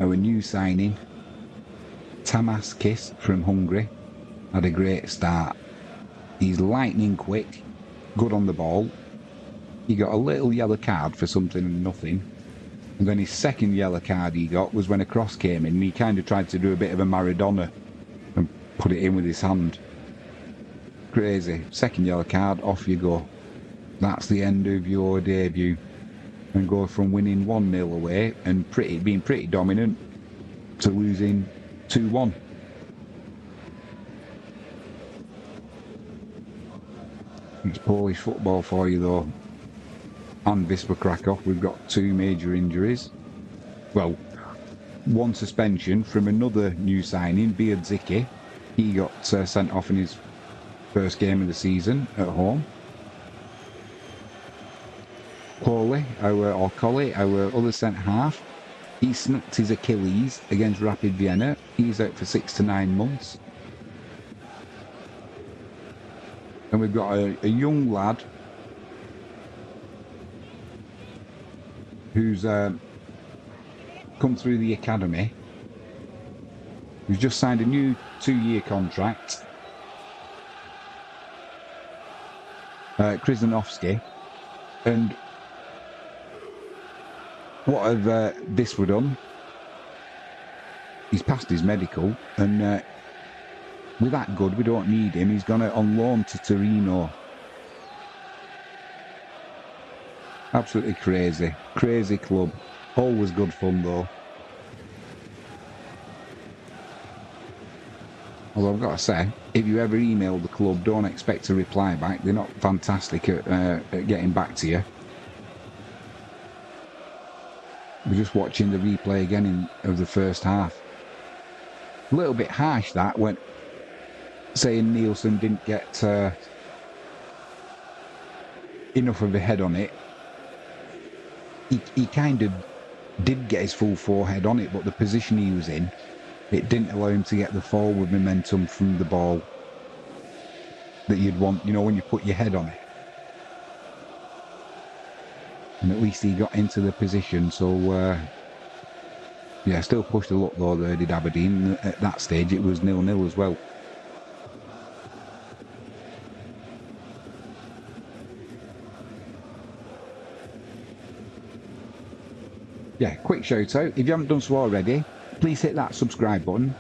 Our new signing, Tamás Kiss from Hungary, had a great start. He's lightning quick, good on the ball. He got a little yellow card for something and nothing. And then his second yellow card he got was when a cross came in and he kind of tried to do a bit of a Maradona and put it in with his hand. Crazy. Second yellow card, off you go. That's the end of your debut. And go from winning 1-0 away and being pretty dominant to losing 2-1. It's Polish football for you though. And Wisła Kraków, we've got 2 major injuries. Well, 1 suspension from another new signing, Biedzicki. He got sent off in his first game of the season at home. Coley, our other centre half, He snapped his Achilles against Rapid Vienna. He's out for 6 to 9 months. And we've got a young lad who's come through the academy, who's just signed a new 2-year contract. Krizanovsky. And what have Wisła done? He's passed his medical, and with that good, we don't need him. He's gone out on loan to Torino. Absolutely crazy. Crazy club. Always good fun, though. Although I've got to say, if you ever email the club, don't expect a reply back. They're not fantastic at getting back to you. We're just watching the replay again of the first half. A little bit harsh that, when saying Nielsen didn't get enough of a head on it. He kind of did get his full forehead on it, but the position he was in, it didn't allow him to get the forward momentum from the ball that you'd want, you know, when you put your head on it. And at least he got into the position, so yeah, still pushed a lot though there, did Aberdeen. At that stage it was 0-0 as well. Yeah, quick shout out, if you haven't done so already, please hit that subscribe button,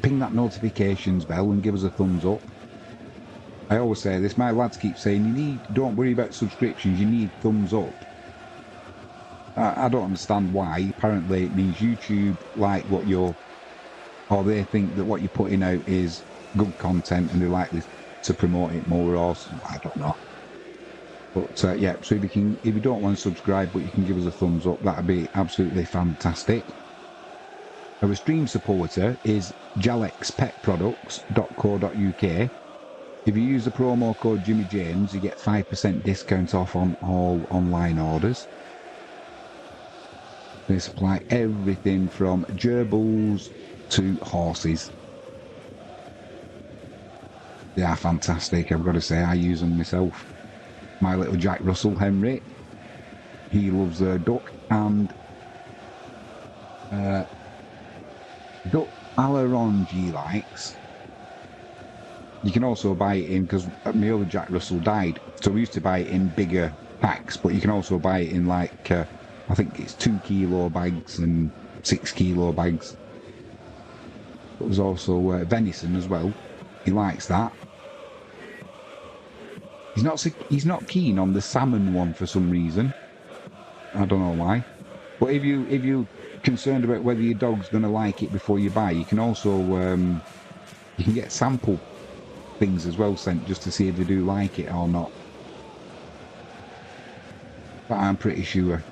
ping that notifications bell and give us a thumbs up. I always say this, my lads keep saying, don't worry about subscriptions, you need thumbs up. I don't understand why. Apparently it means YouTube like what you're, or they think that what you're putting out is good content and they're likely to promote it more, or I don't know. But yeah, so if you don't want to subscribe but you can give us a thumbs up, that'd be absolutely fantastic. Our stream supporter is jalexpetproducts.co.uk. If you use the promo code Jimmy James, you get 5% discount off on all online orders. They supply everything from gerbils to horses. They are fantastic, I've got to say. I use them myself. My little Jack Russell Henry, he loves duck, and duck à l'orange he likes. You can also buy it in, because my other Jack Russell died, so we used to buy it in bigger packs, but you can also buy it in like I think it's 2 kilo bags and 6 kilo bags. But there's also venison as well. He likes that. He's not keen on the salmon one for some reason. I don't know why. But if you're concerned about whether your dog's going to like it before you buy, you can also you can get sample things as well sent just to see if they do like it or not. But I'm pretty sure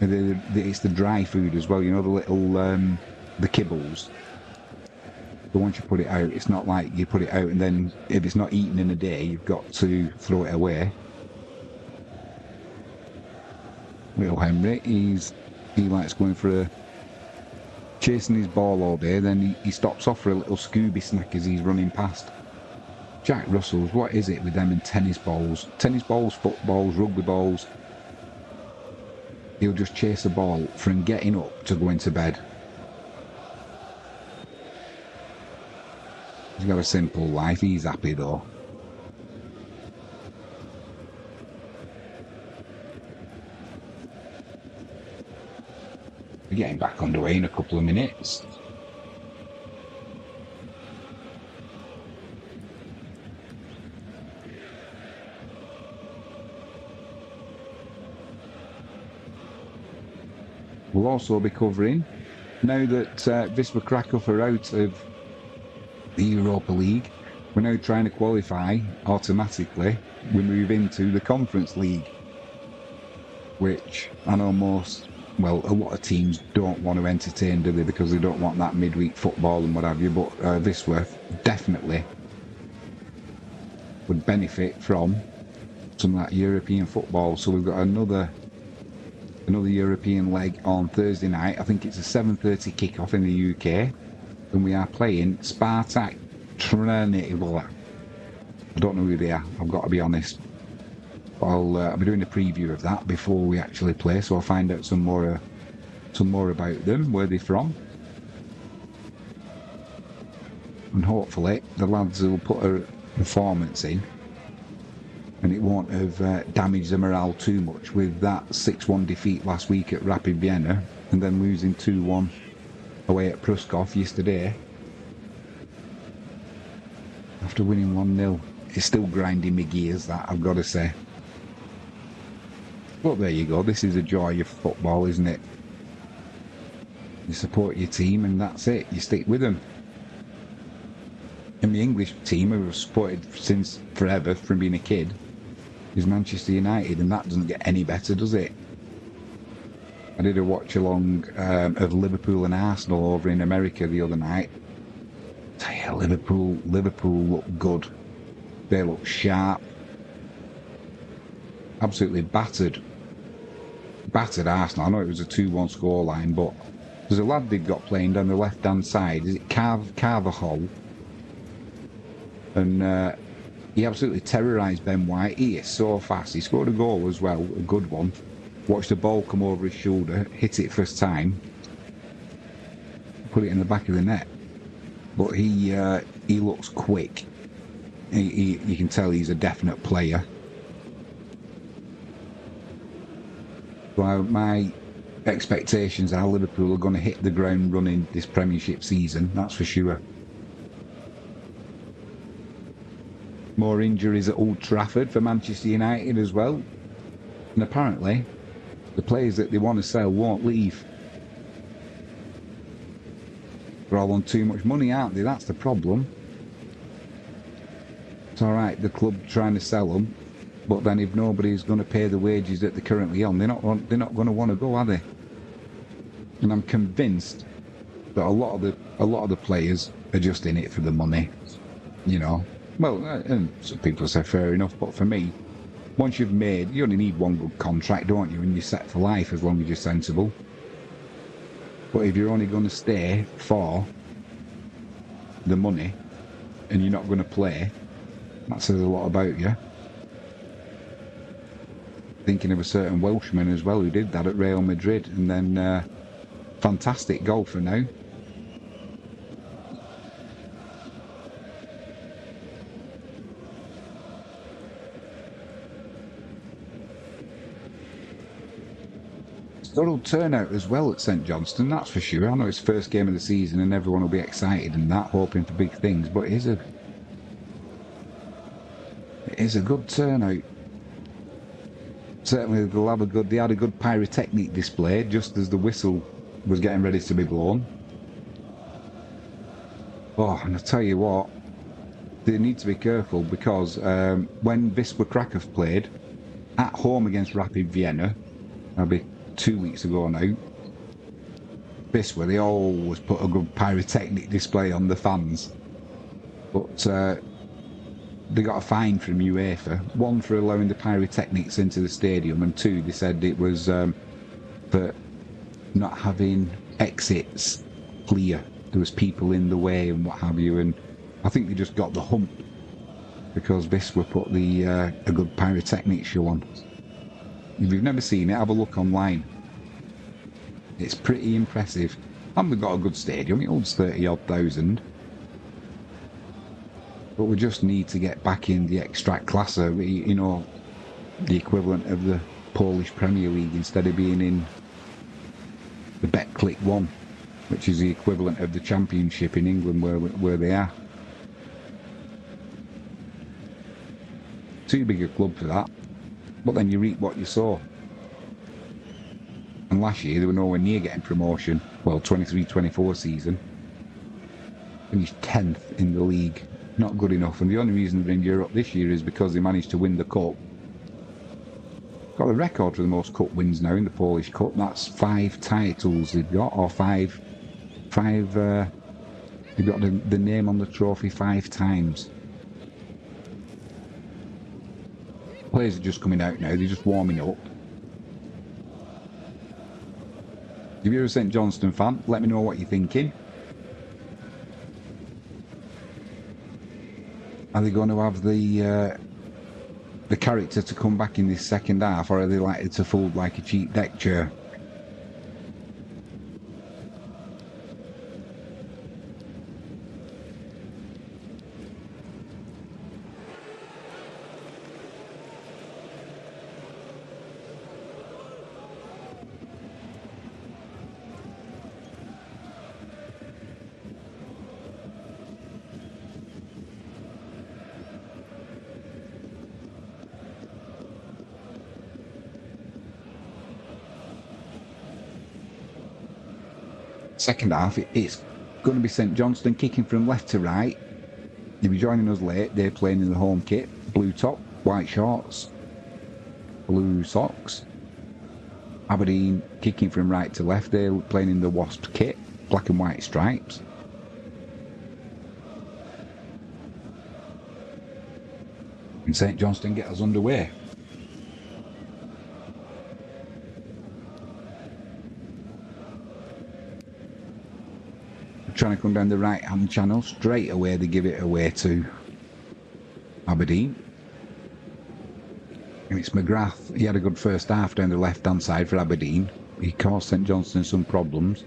it's the dry food as well. You know, the little the kibbles. But once you put it out, it's not like you put it out and then if it's not eaten in a day, you've got to throw it away. Little Henry, he likes going for chasing his ball all day, then he stops off for a little Scooby snack as he's running past. Jack Russells, what is it with them and tennis balls? Tennis balls, footballs, rugby balls. He'll just chase a ball from getting up to going to bed. He's got a simple life, he's happy though. We're getting back underway in a couple of minutes. We'll also be covering, now that Wisła Kraków are out of the Europa League, we're now trying to qualify automatically. We move into the Conference League, which I know a lot of teams don't want to entertain, do they, because they don't want that midweek football and what have you, but Wisła definitely would benefit from some of that European football. So we've got another another European leg on Thursday night. I think it's a 7:30 kickoff in the UK. And we are playing Spartak Trnava. I don't know who they are, I've got to be honest. I'll be doing a preview of that before we actually play, so I'll find out some more about them, where they're from. And hopefully the lads will put a performance in and it won't have damaged the morale too much with that 6-1 defeat last week at Rapid Vienna and then losing 2-1 away at Pruskov yesterday after winning 1-0. It's still grinding my gears, that, I've got to say. But there you go, this is the joy of football, isn't it? You support your team and that's it, you stick with them. And the English team, who I've supported since forever, from being a kid, is Manchester United, and that doesn't get any better, does it? I did a watch along of Liverpool and Arsenal over in America the other night. I tell you, Liverpool look good. They look sharp. Absolutely battered Arsenal. I know it was a 2-1 scoreline, but there's a lad they've got playing down the left-hand side. Is it Carvajal? And he absolutely terrorised Ben White. He is so fast. He scored a goal as well, a good one. Watched the ball come over his shoulder, hit it first time, put it in the back of the net. But he looks quick. You can tell he's a definite player. So my expectations are Liverpool are going to hit the ground running this Premiership season, that's for sure. More injuries at Old Trafford for Manchester United as well. And apparently, the players that they want to sell won't leave. They're all on too much money, aren't they? That's the problem. It's alright, the club trying to sell them, but then if nobody's going to pay the wages that they're currently on, they're not going to want to go, are they? And I'm convinced that a lot of the players are just in it for the money, you know. Well, and some people say fair enough, but for me, once you've made, you only need one good contract, don't you? And you're set for life as long as you're sensible. But if you're only going to stay for the money and you're not going to play, that says a lot about you. Thinking of a certain Welshman as well who did that at Real Madrid, and then fantastic golfer now. Good turnout as well at St Johnstone, that's for sure. I know it's first game of the season and everyone will be excited and that, hoping for big things, but it is a good turnout. Certainly they had a good pyrotechnic display just as the whistle was getting ready to be blown. Oh, and I tell you what, they need to be careful because when Wisła Kraków played at home against Rapid Vienna, that'll be 2 weeks ago now, Wisła, they always put a good pyrotechnic display on the fans, but they got a fine from UEFA, one for allowing the pyrotechnics into the stadium, and two, they said it was for not having exits clear. There was people in the way and what have you, and I think they just got the hump because Wisła put a good pyrotechnic show on. If you've never seen it, have a look online. It's pretty impressive. And we've got a good stadium, it holds 30-odd thousand. But we just need to get back in the Ekstraklasa, you know, the equivalent of the Polish Premier League, instead of being in the Betclic 1, which is the equivalent of the Championship in England where they are. Too big a club for that. But then you reap what you sow. And last year they were nowhere near getting promotion. Well, 23-24 season. Finished 10th in the league. Not good enough. And the only reason they're in Europe this year is because they managed to win the cup. Got the record for the most cup wins now in the Polish Cup. That's 5 titles they've got, or five. They've got the name on the trophy 5 times. Players are just coming out now, they're just warming up. If you're a St Johnstone fan, let me know what you're thinking. Are they going to have the character to come back in this second half, or are they likely to fold like a cheap deck chair? Second half, it's going to be St Johnstone kicking from left to right. If you're joining us late, they're playing in the home kit. Blue top, white shorts, blue socks. Aberdeen kicking from right to left, they're playing in the Wasp kit, black and white stripes. And St Johnstone get us underway. Trying to come down the right hand channel, straight away they give it away to Aberdeen. And it's McGrath. He had a good first half down the left hand side for Aberdeen. He caused St Johnstone some problems.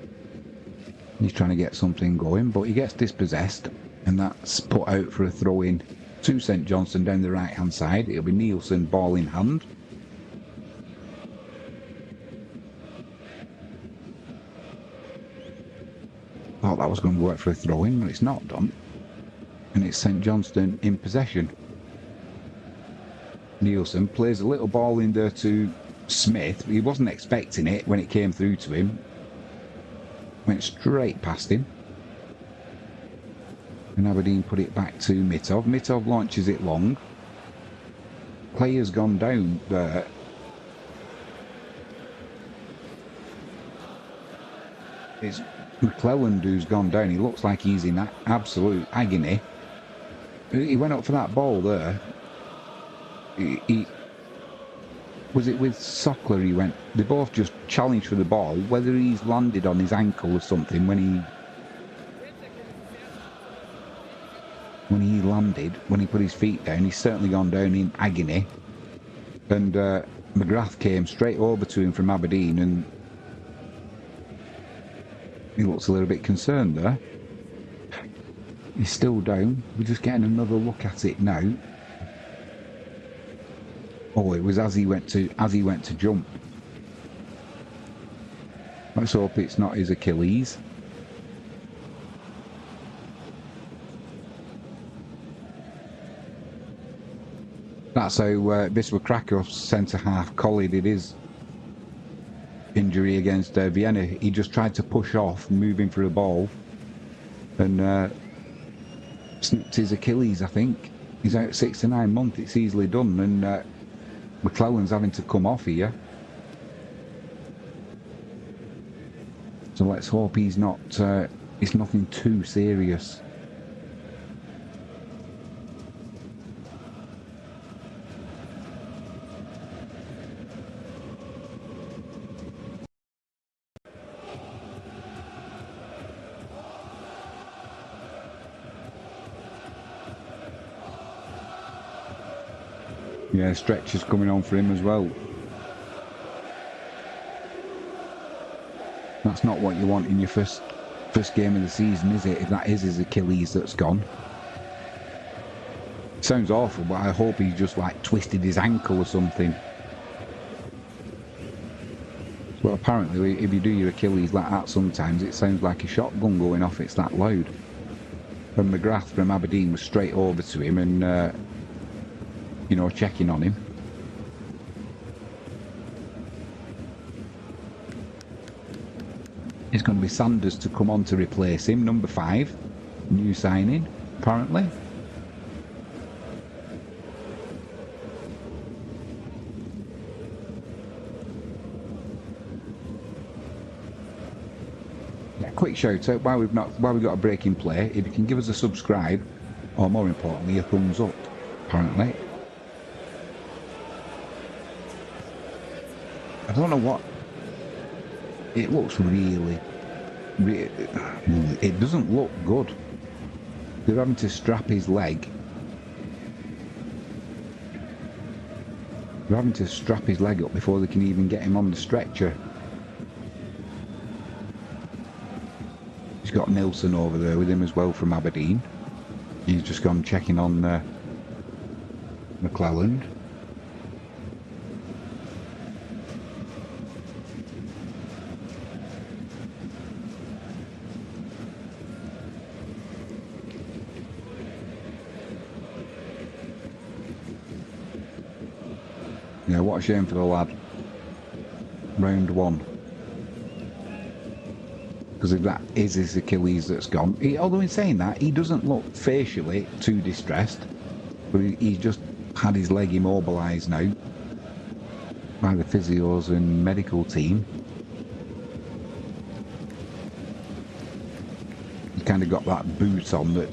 He's trying to get something going, but he gets dispossessed, and that's put out for a throw in to St Johnstone down the right hand side. It'll be Nielsen, ball in hand. Thought that was going to work for a throw-in, but it's not done. And it's St Johnstone in possession. Nielsen plays a little ball in there to Smith. He wasn't expecting it when it came through to him. Went straight past him. And Aberdeen put it back to Mitov. Mitov launches it long. Player's gone down there. It's McClelland who's gone down. He looks like he's in absolute agony. He went up for that ball there. He was it with Sockler he went? They both just challenged for the ball. Whether he's landed on his ankle or something when he landed, when he put his feet down, he's certainly gone down in agony. And McGrath came straight over to him from Aberdeen, and he looks a little bit concerned there. He's still down. We're just getting another look at it now. Oh, it was as he went to jump. Let's hope it's not his Achilles. That's how Wisła Krakow's centre-half collided his injury against Vienna. He just tried to push off, moving for a ball, and snipped his Achilles, I think. He's out 6 to 9 months. It's easily done, and McClelland's having to come off here. So let's hope he's not. It's nothing too serious. Yeah, stretches coming on for him as well. That's not what you want in your first game of the season, is it? If that is his Achilles that's gone. Sounds awful, but I hope he just like twisted his ankle or something. Well, apparently if you do your Achilles like that sometimes, it sounds like a shotgun going off, it's that loud. And McGrath from Aberdeen was straight over to him and you know, checking on him. It's going to be Sanders to come on to replace him, number 5. New signing, apparently. Yeah, quick shout out while we've got a break in play. If you can give us a subscribe, or more importantly, a thumbs up, apparently. I don't know what. It looks really, it doesn't look good. They're having to strap his leg. They're having to strap his leg up before they can even get him on the stretcher. He's got Nilsson over there with him as well from Aberdeen. He's just gone checking on McClelland. Yeah, what a shame for the lad. Round one. Because if that is his Achilles that's gone. Although in saying that, he doesn't look facially too distressed. But he's just had his leg immobilised now by the physios and medical team. He's kind of got that boot on that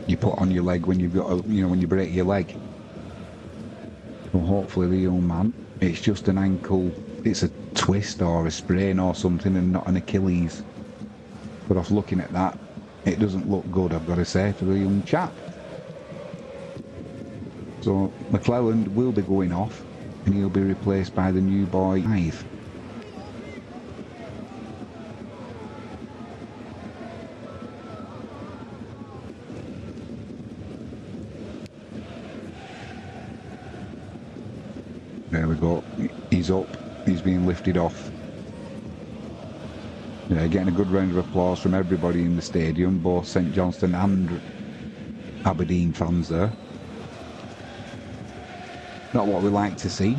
you put on your leg when you've got, when you break your leg. Well, hopefully the young man, it's just an ankle, it's a twist or a sprain or something and not an Achilles. But off looking at that, it doesn't look good, I've got to say, for the young chap. So McClelland will be going off and he'll be replaced by the new boy, Ive. There we go, he's up, he's being lifted off. Yeah, getting a good round of applause from everybody in the stadium, both St Johnstone and Aberdeen fans there. Not what we like to see.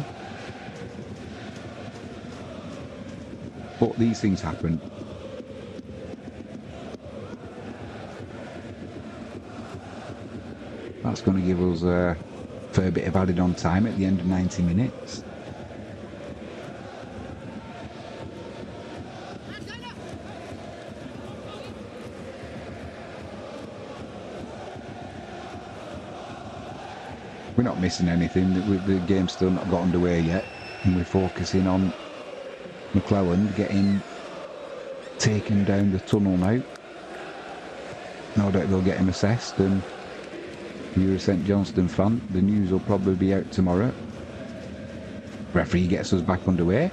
But these things happen. That's going to give us a fair bit of added on time at the end of 90 minutes. We're not missing anything, the game's still not got underway yet, and we're focusing on McClelland getting taken down the tunnel now. No doubt they'll get him assessed, and if you're a St Johnstone fan, the news will probably be out tomorrow. Referee gets us back underway.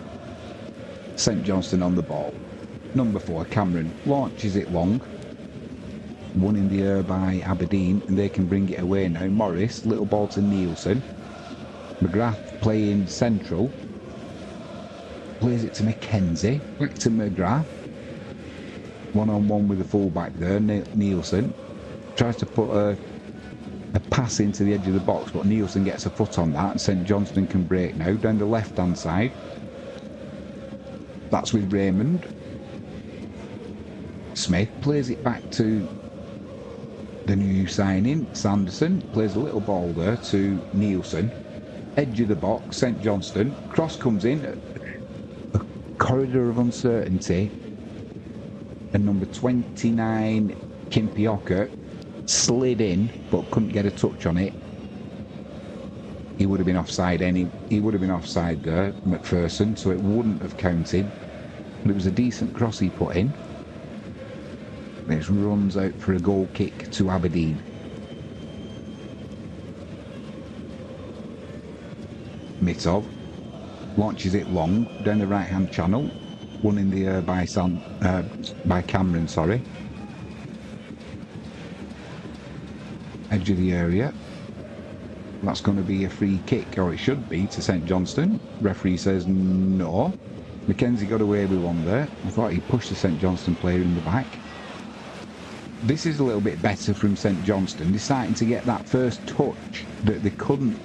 St Johnstone on the ball. Number 4, Cameron, launches it long. One in the air by Aberdeen, and they can bring it away now. Morris, little ball to Nielsen. McGrath playing central. Plays it to McKenzie. Back to McGrath. One-on-one with the fullback there, Nielsen. Tries to put a pass into the edge of the box, but Nielsen gets a foot on that, and St Johnstone can break now. Down the left-hand side. That's with Raymond. Smith plays it back to the new signing, Sanderson. Plays a little ball there to Nielsen. Edge of the box, St Johnstone. Cross comes in. A corridor of uncertainty. And number 29, Kimpioka, slid in, but couldn't get a touch on it. He would have been offside he would have been offside there, McPherson, so it wouldn't have counted. But it was a decent cross he put in. This runs out for a goal kick to Aberdeen. Mitov launches it long down the right hand channel. One in the air by Cameron, sorry. Edge of the area. That's going to be a free kick, or it should be, to St Johnstone. Referee says no. McKenzie got away with one there. I thought he pushed the St Johnstone player in the back. This is a little bit better from St Johnstone. They're starting to get that first touch that they couldn't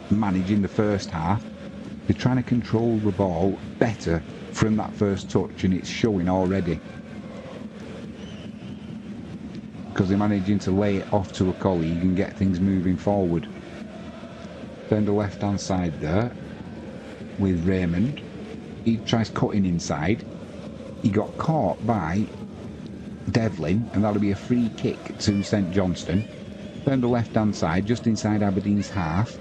manage in the first half. They're trying to control the ball better from that first touch, and it's showing already. Because they're managing to lay it off to a colleague and get things moving forward. Down the left hand side there with Raymond. He tries cutting inside. He got caught by Devlin, and that'll be a free kick to St Johnstone. Down the left hand side, just inside Aberdeen's half.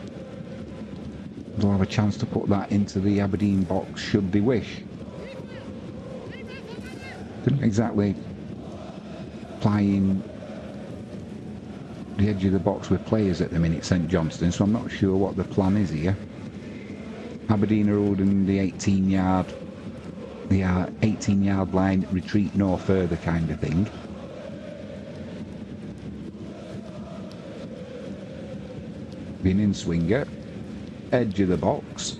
They'll have a chance to put that into the Aberdeen box should they wish. Didn't exactly plying the edge of the box with players at the minute, St Johnstone, so I'm not sure what the plan is here. Aberdeen are holding the 18-yard line, retreat no further kind of thing. Being in swinger, edge of the box,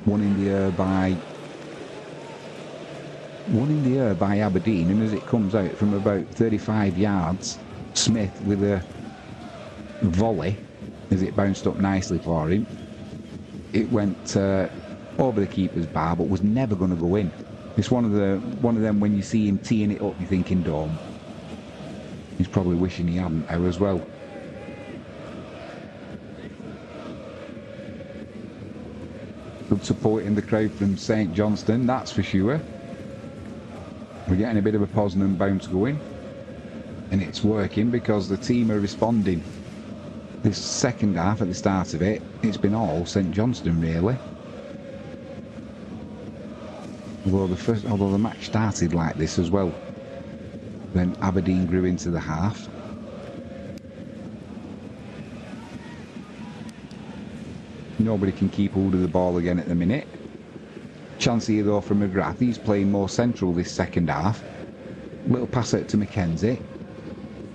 one in the air by Aberdeen, and as it comes out from about 35 yards, Smith with a volley as it bounced up nicely for him. It went over the keeper's bar, but was never going to go in. It's one of them when you see him teeing it up, you're thinking dome. He's probably wishing he hadn't now as well. Good support in the crowd from St Johnstone, that's for sure. We're getting a bit of a Poznan bounce going, and it's working because the team are responding. This second half, at the start of it, it's been all St Johnstone really. Although the match started like this as well. Then Aberdeen grew into the half. Nobody can keep hold of the ball again at the minute. Chance here though from McGrath. He's playing more central this second half. Little pass out to Mackenzie.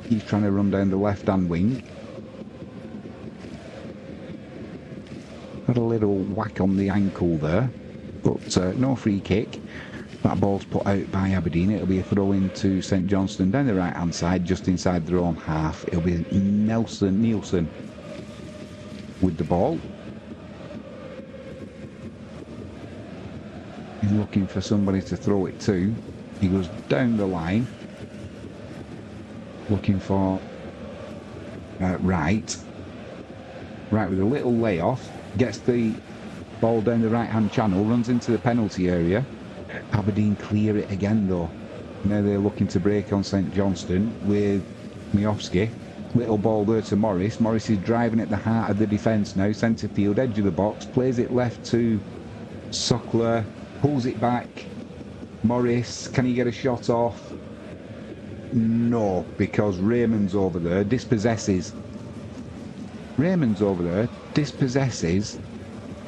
He's trying to run down the left-hand wing. Got a little whack on the ankle there, but no free kick. That ball's put out by Aberdeen. It'll be a throw into St Johnstone down the right-hand side, just inside their own half. It'll be Nielsen with the ball. He's looking for somebody to throw it to. He goes down the line, looking for Wright with a little layoff. Gets the ball down the right-hand channel, runs into the penalty area. Aberdeen clear it again though. Now they're looking to break on St Johnstone with Miofsky. Little ball there to Morris. Morris is driving at the heart of the defence now. Centre field, edge of the box. Plays it left to Sockler. Pulls it back. Morris, can he get a shot off? No, because Raymond's over there. Dispossesses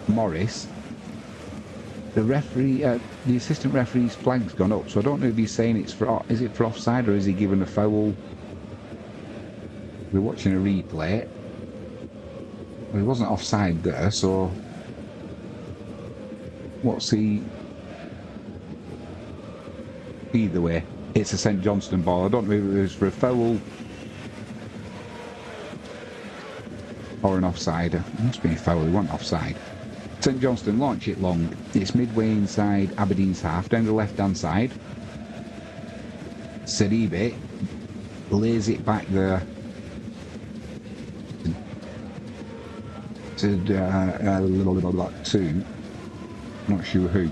Morris. The referee, the assistant referee's flag's gone up, so I don't know if he's saying is it for offside or is he giving a foul? We're watching a replay. Well, he wasn't offside there, so what's he? Either way, it's a St Johnstone ball. I don't know if it was for a foul or an offside. It must be a foul, he wasn't offside. St Johnstone launch it long. It's midway inside Aberdeen's half, down the left-hand side. Seribe lays it back there to not sure who.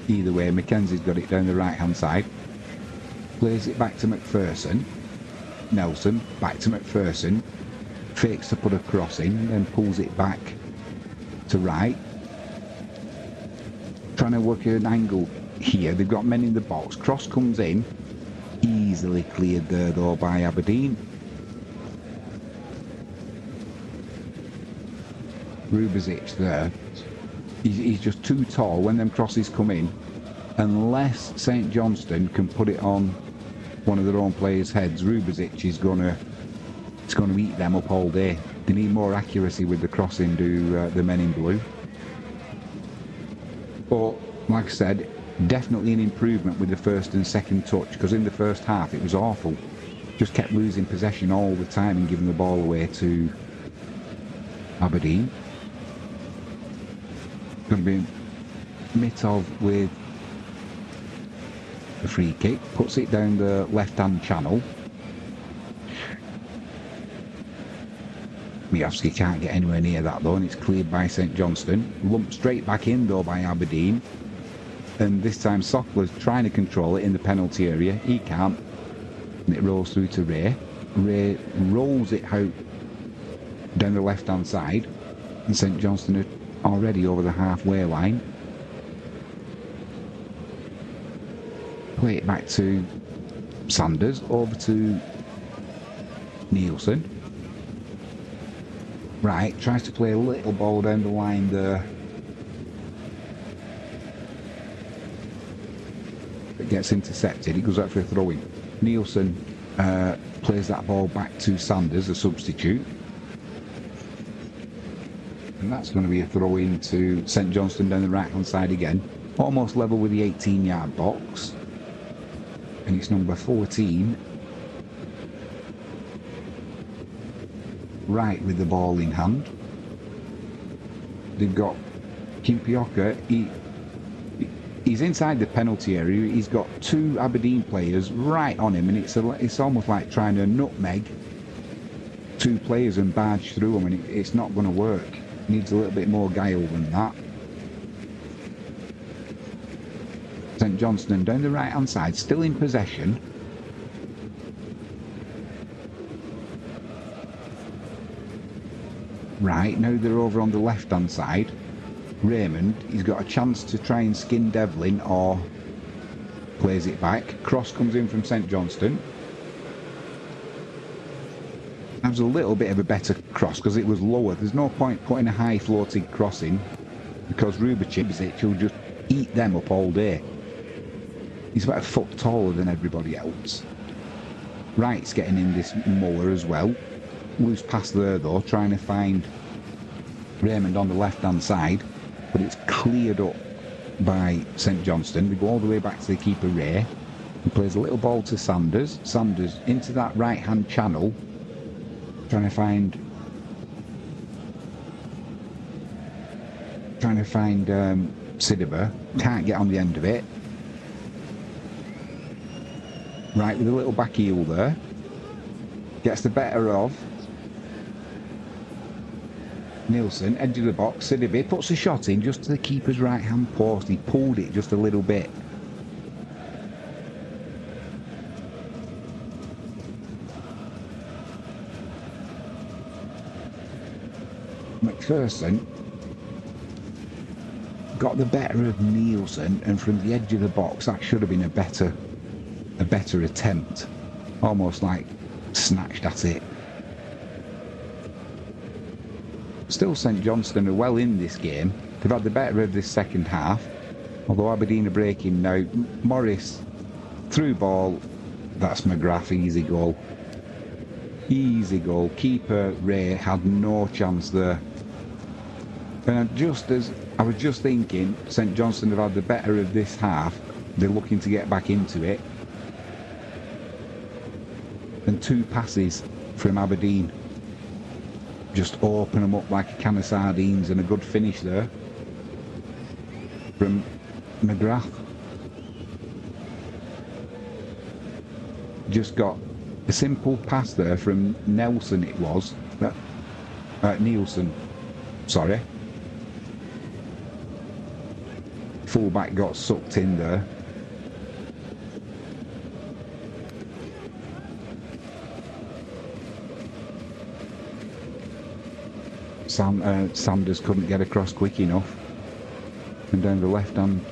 Either way, Mackenzie's got it down the right-hand side. Plays it back to McPherson. Nelson, back to McPherson. Fakes to put a cross in, then pulls it back to Wright. Trying to work an angle here. They've got men in the box. Cross comes in. Easily cleared there though by Aberdeen. Rubezic there. He's just too tall when them crosses come in. Unless St Johnstone can put it on one of their own players' heads, Rubezic is going to eat them up all day. They need more accuracy with the crossing, do the men in blue. But like I said, definitely an improvement with the first and second touch, because in the first half it was awful. Just kept losing possession all the time and giving the ball away to Aberdeen. Going to be Mitov with the free kick, puts it down the left-hand channel. Miofsky can't get anywhere near that though, and it's cleared by St Johnstone. Lumped straight back in though by Aberdeen, and this time Sockler's trying to control it in the penalty area. He can't, and it rolls through to Ray. Ray rolls it out down the left-hand side, and St Johnstone are already over the halfway line. Play it back to Sanders, over to Nielsen. Right, tries to play a little ball down the line there. It gets intercepted, it goes out for a throw-in. Nielsen plays that ball back to Sanders, a substitute. And that's going to be a throw-in to St Johnstone down the right-hand side again. Almost level with the 18-yard box. And it's number 14. Right with the ball in hand. They've got Kimpioka. He's inside the penalty area. He's got two Aberdeen players right on him, and it's almost like trying to nutmeg two players and barge through them, and it's not going to work. It needs a little bit more guile than that. St Johnstone down the right hand side, still in possession. Right, now they're over on the left hand side. Raymond, he's got a chance to try and skin Devlin, or plays it back. Cross comes in from St Johnstone. That was a little bit of a better cross because it was lower. There's no point putting a high floating cross in because Rubičić will just eat them up all day. He's about a foot taller than everybody else. Wright's getting in this Muller as well. Loose pass there though, trying to find Raymond on the left hand side, but it's cleared up by St Johnstone. We go all the way back to the keeper Ray. He plays a little ball to Sanders. Sanders into that right hand channel, trying to find Sidibe. Can't get on the end of it. Right with a little back heel there. Gets the better of Nielsen, edge of the box. Sidibe puts a shot in just to the keeper's right hand post. He pulled it just a little bit. McPherson got the better of Nielsen, and from the edge of the box that should have been a better attempt. Almost like snatched at it. Still St Johnstone are well in this game. They've had the better of this second half, although Aberdeen are breaking now. Morris through ball, that's McGrath, easy goal. Easy goal. Keeper Ray had no chance there. And I was just thinking, St Johnstone have had the better of this half. They're looking to get back into it. And two passes from Aberdeen just open them up like a can of sardines, and a good finish there from McGrath. Just got a simple pass there from Nelson, it was Nielsen, sorry. Fullback got sucked in there. Sanders couldn't get across quick enough, and down the left hand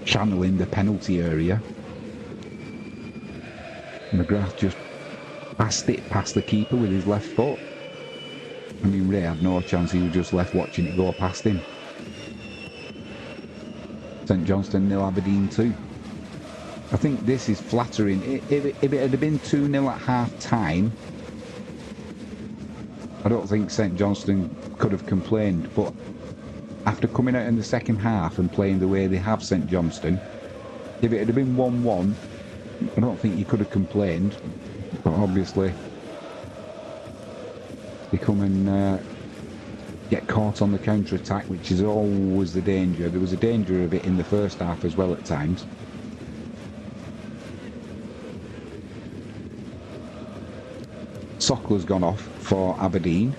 channel in the penalty area. McGrath just passed it past the keeper with his left foot. I mean, Ray had no chance, he was just left watching it go past him. St Johnstone 0, Aberdeen 2. I think this is flattering. If it had been 2-0 at half time, I don't think St Johnstone could have complained, but after coming out in the second half and playing the way they have, St Johnstone, if it had been 1-1, I don't think you could have complained. But obviously they come and get caught on the counter-attack, which is always the danger. There was a danger of it in the first half as well at times. Sokler's gone off for Aberdeen.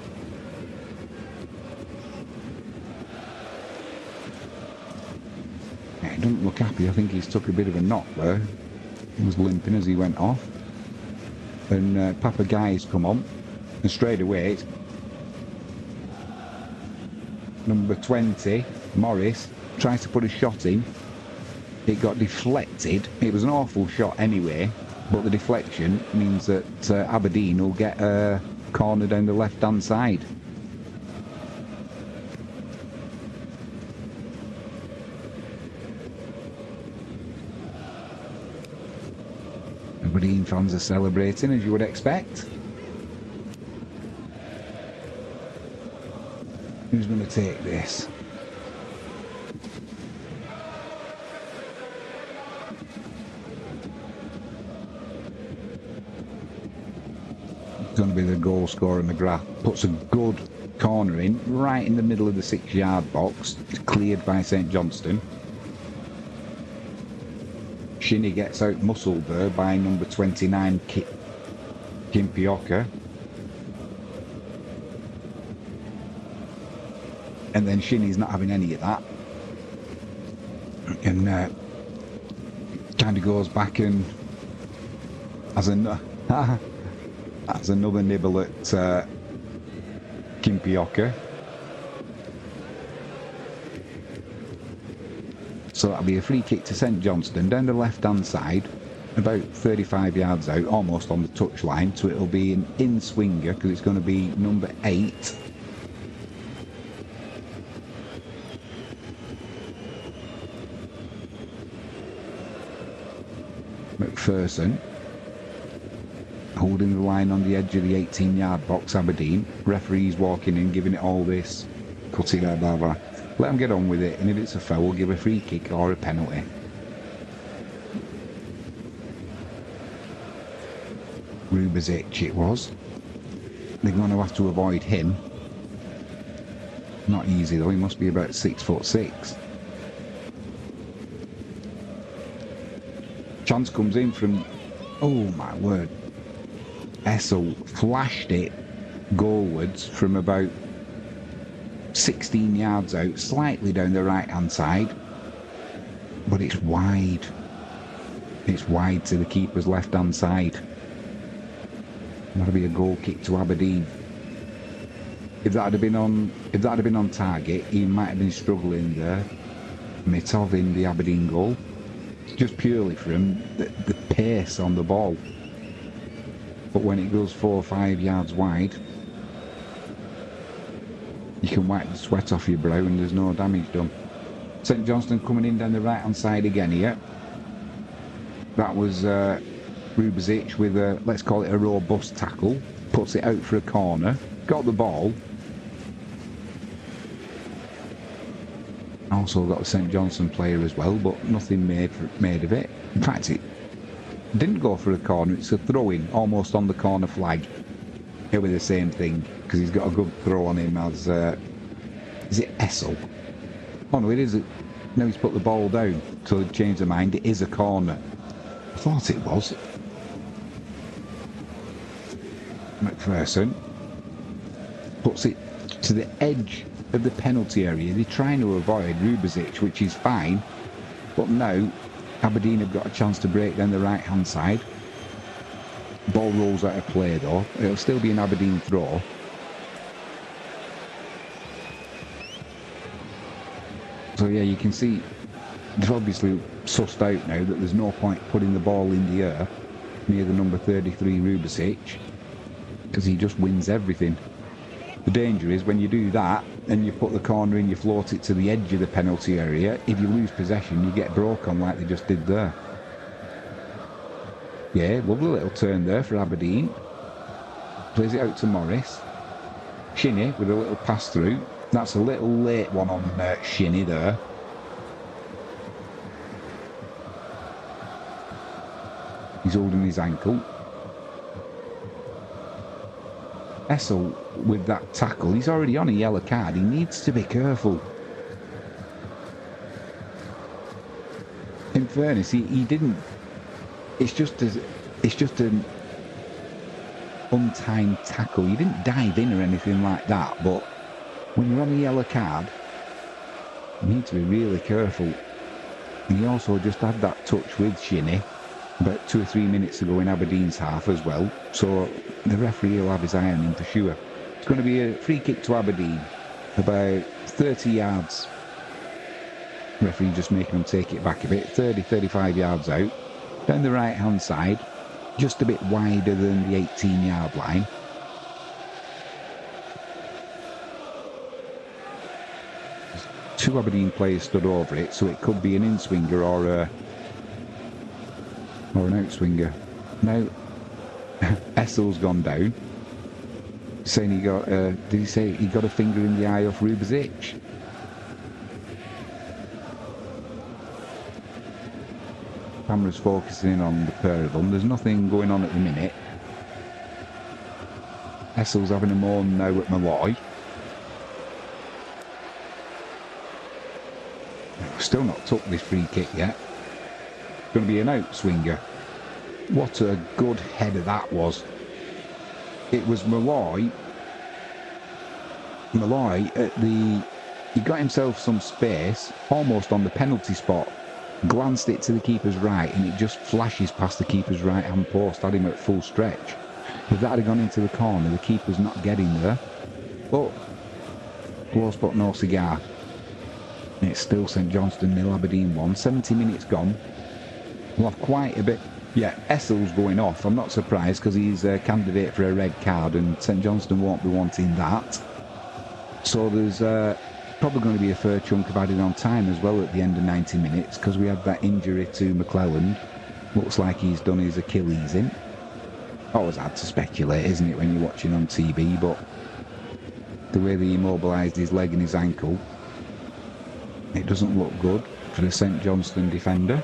Yeah, he doesn't look happy. I think he's took a bit of a knock there. He was limping as he went off. And Papagai's come on. And straight away it's number 20, Morris, tries to put a shot in. it got deflected. It was an awful shot anyway, but the deflection means that Aberdeen will get a corner down the left-hand side. Aberdeen fans are celebrating, as you would expect. Who's going to take this? It's going to be the goal scorer, McGrath. Puts a good corner in, right in the middle of the 6-yard box. It's cleared by St Johnstone. Shinnie gets out muscled there by number 29, Kimpioka. And then Shinnie's not having any of that. And kind of goes back and has another nibble at Kimpioka. So that'll be a free kick to St Johnstone down the left-hand side, about 35 yards out, almost on the touchline. So it'll be an in-swinger because it's going to be number 8. McPherson holding the line on the edge of the 18-yard box. Aberdeen referees walking in, giving it all this cutting blah blah blah. Let them get on with it, and if it's a foul, give a free kick or a penalty. Rubezic it was. They're going to have to avoid him. Not easy though. He must be about 6'6". Chance comes in from, oh my word, Essel flashed it goalwards from about 16 yards out, slightly down the right hand side, but it's wide. It's wide to the keeper's left hand side. That'll be a goal kick to Aberdeen. If that had been on target, he might have been struggling there. Mitov in the Aberdeen goal. Just purely from the pace on the ball. But when it goes 4 or 5 yards wide, you can wipe the sweat off your brow and there's no damage done. St Johnstone coming in down the right hand side again here. That was Rubezic with a, let's call it a robust tackle. Puts it out for a corner. Got the ball. Also got a St Johnstone player as well, but nothing made of it. In fact, it didn't go for a corner. It's a throw-in, almost on the corner flag. It'll be the same thing, because he's got a good throw on him as... is it Essel? Oh no, it is. No, he's put the ball down, so they've changed their mind. It is a corner. I thought it was. McPherson puts it to the edge of the penalty area. They're trying to avoid Rubezic, which is fine, but now Aberdeen have got a chance to break down the right hand side. Ball rolls out of play though. It'll still be an Aberdeen throw. So yeah, you can see they've obviously sussed out now that there's no point putting the ball in the air near the number 33 Rubezic, because he just wins everything. The danger is when you do that and you put the corner in, you float it to the edge of the penalty area. If you lose possession, you get broke on like they just did there. Yeah, lovely little turn there for Aberdeen. Plays it out to Morris. Shinnie with a little pass through. That's a little late one on Shinnie there. He's holding his ankle. Essel with that tackle, he's already on a yellow card. He needs to be careful. In fairness, he didn't. It's just an untimed tackle. He didn't dive in or anything like that. But when you're on a yellow card, you need to be really careful. And he also just had that touch with Shinnie about 2 or 3 minutes ago in Aberdeen's half as well. So the referee will have his eye on him for sure. It's going to be a free kick to Aberdeen, about 30 yards Referee just making them take it back a bit. 30, 35 yards out. Down the right-hand side. Just a bit wider than the 18-yard line. Two Aberdeen players stood over it, so it could be an in-swinger or an out-swinger. Now, Essel's gone down, saying he got, did he say he got a finger in the eye off Rubezic? Camera's focusing in on the pair of them. There's nothing going on at the minute. Essel's having a moan now at Malloy. Still not took this free kick yet. Going to be an out-swinger. What a good header that was. It was Malloy. Malloy at the... He got himself some space, almost on the penalty spot. Glanced it to the keeper's right, and it just flashes past the keeper's right-hand post, had him at full stretch. If that had gone into the corner, the keeper's not getting there. But, close but no cigar. It's still St Johnstone 0, Aberdeen 1. 70 minutes gone. We'll have quite a bit... Yeah, Essel's going off. I'm not surprised because he's a candidate for a red card and St Johnstone won't be wanting that. So there's probably going to be a fair chunk of added on time as well at the end of 90 minutes because we had that injury to McClelland. Looks like he's done his Achilles in. Always hard to speculate, isn't it, when you're watching on TV, but the way they immobilised his leg and his ankle, it doesn't look good for the St Johnstone defender.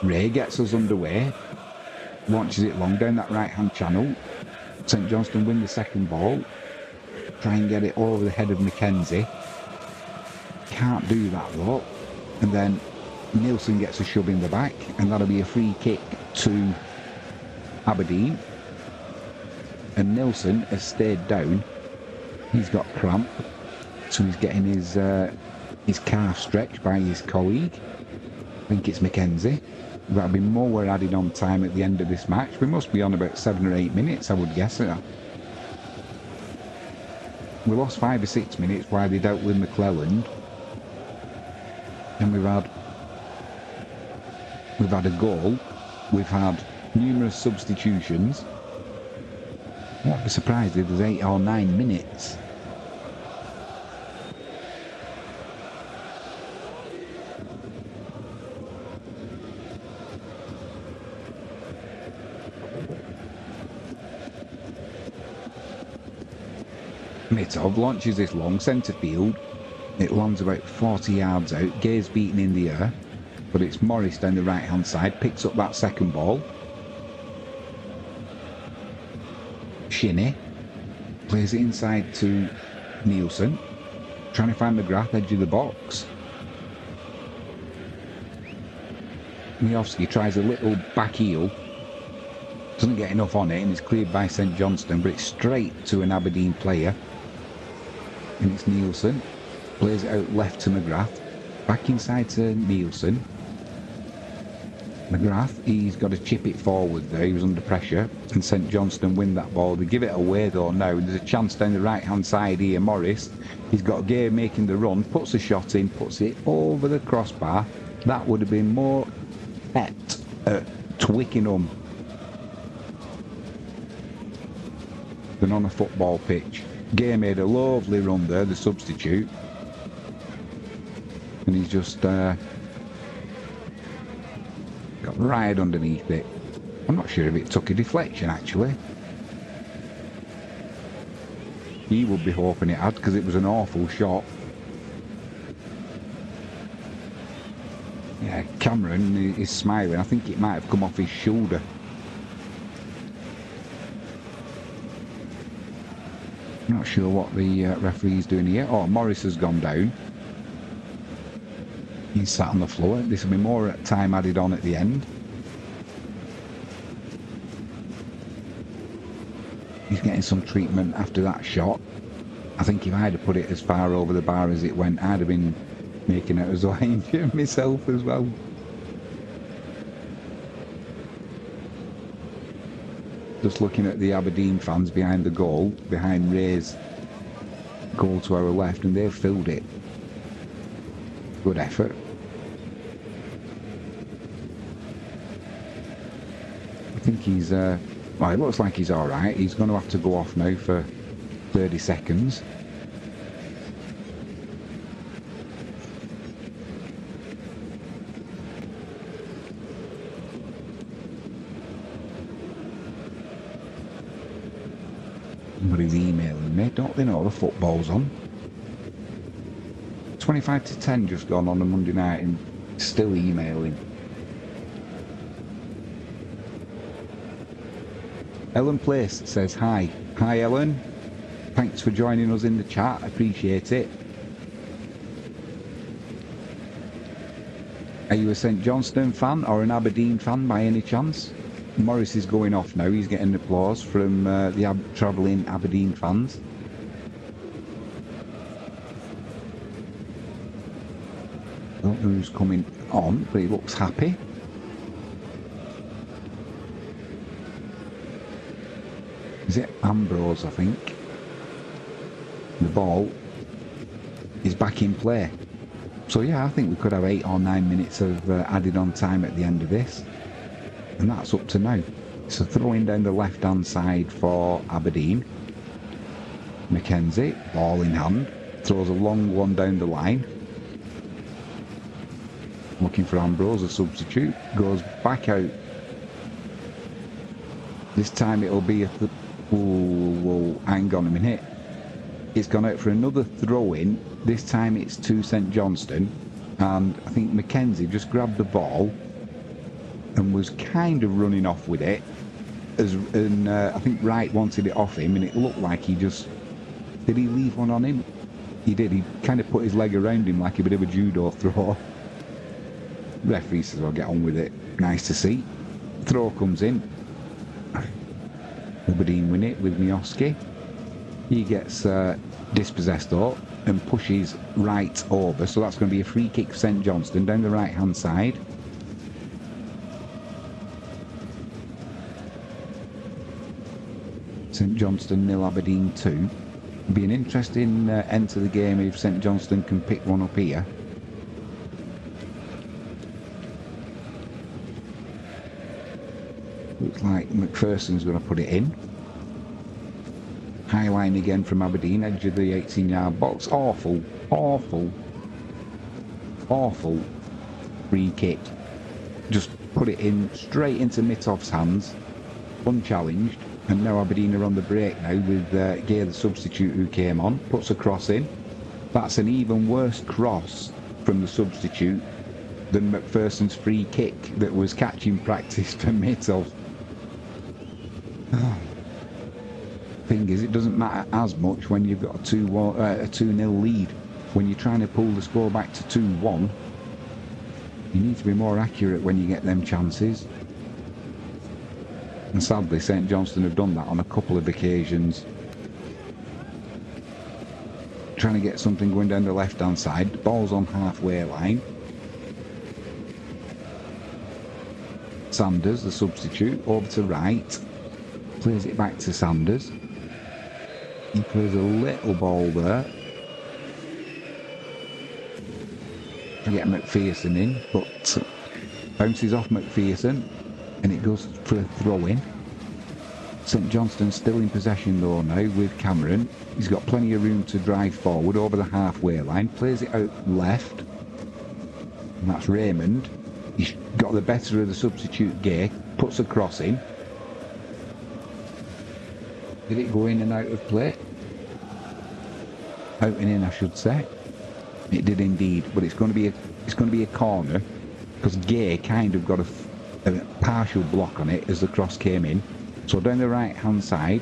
Ray gets us underway, launches it long down that right-hand channel. St Johnstone win the second ball, try and get it over the head of Mackenzie. Can't do that though. And then Nielsen gets a shove in the back, and that'll be a free kick to Aberdeen. And Nielsen has stayed down. He's got cramp, so he's getting his calf stretched by his colleague. I think it's Mackenzie. That'll be more added on time at the end of this match. We must be on about 7 or 8 minutes, I would guess. We lost 5 or 6 minutes while they dealt with McClelland. And we've had a goal. We've had numerous substitutions. I won't be surprised if there's 8 or 9 minutes. Mitov launches this long centre field. It lands about 40 yards out. Gay's beaten in the air, but it's Morris down the right hand side, picks up that second ball. Shinnie plays it inside to Nielsen, trying to find McGrath, edge of the box. Miofsky tries a little back heel, doesn't get enough on it, and it's cleared by St Johnstone, but it's straight to an Aberdeen player. And it's Nielsen, plays it out left to McGrath, back inside to Nielsen. McGrath, he's got to chip it forward there, he was under pressure, and St Johnstone win that ball. They give it away though now, there's a chance down the right hand side here. Morris, he's got Gay making the run, puts a shot in, puts it over the crossbar. That would have been more at Twickenham than on a football pitch. Gay made a lovely run there, the substitute, and he's just got right underneath it. I'm not sure if it took a deflection actually. He would be hoping it had because it was an awful shot. Yeah, Cameron is smiling. I think it might have come off his shoulder. Not sure what the referee's doing here. Oh, Morris has gone down. He's sat on the floor. This will be more time added on at the end. He's getting some treatment after that shot. I think if I'd have put it as far over the bar as it went, I'd have been making it as though I injured myself as well. Just looking at the Aberdeen fans behind the goal, behind Ray's goal to our left, and they've filled it. Good effort. I think he's, well, it looks like he's alright. He's going to have to go off now for 30 seconds. Somebody's emailing me. Don't they know the football's on? 25 to 10 just gone on a Monday night and still emailing. Ellen Place says hi. Hi Ellen. Thanks for joining us in the chat. I appreciate it. Are you a St Johnstone fan or an Aberdeen fan by any chance? Morris is going off now. He's getting applause from the travelling Aberdeen fans. I don't know who's coming on, but he looks happy. Is it Ambrose, I think? The ball is back in play. So yeah, I think we could have 8 or 9 minutes of added on time at the end of this. And that's up to now. So throwing down the left hand side for Aberdeen. Mackenzie, ball in hand, throws a long one down the line. Looking for Ambrose, a substitute, goes back out. This time it'll be a whoa, hang on a minute. It's gone out for another throw-in. This time it's to St Johnstone, and I think Mackenzie just grabbed the ball and was kind of running off with it. And I think Wright wanted it off him, and it looked like he just... Did he leave one on him? He did. He kind of put his leg around him like a bit of a judo throw. Referee says, "I'll get on with it." Nice to see. Throw comes in. Aberdeen win it with Mioski. He gets dispossessed though and pushes right over. So that's going to be a free kick for St Johnstone down the right hand side. St Johnstone 0, Aberdeen 2. It'll be an interesting end to the game if St Johnstone can pick one up here. Looks like McPherson's going to put it in. High line again from Aberdeen, edge of the 18-yard box. Awful free kick. Just put it in straight into Mitov's hands, unchallenged. And now Aberdeen are on the break now with Gay, the substitute who came on, puts a cross in. That's an even worse cross from the substitute than McPherson's free kick that was catching practice for Mitov. Thing is, it doesn't matter as much when you've got a 2-0 lead. When you're trying to pull the score back to 2-1, you need to be more accurate when you get them chances. And sadly, St Johnstone have done that on a couple of occasions. Trying to get something going down the left-hand side. The ball's on halfway line. Sanders, the substitute, over to right. Plays it back to Sanders. He plays a little ball there. To get McPherson in, but bounces off McPherson. And it goes for a throw-in. St Johnstone still in possession though now with Cameron. He's got plenty of room to drive forward over the halfway line. Plays it out left. And that's Raymond. He's got the better of the substitute Gay. Puts a cross in. Did it go in and out of play? Out and in, I should say. It did indeed, but it's going to be a corner because Gay kind of got a partial block on it as the cross came in. So down the right hand side,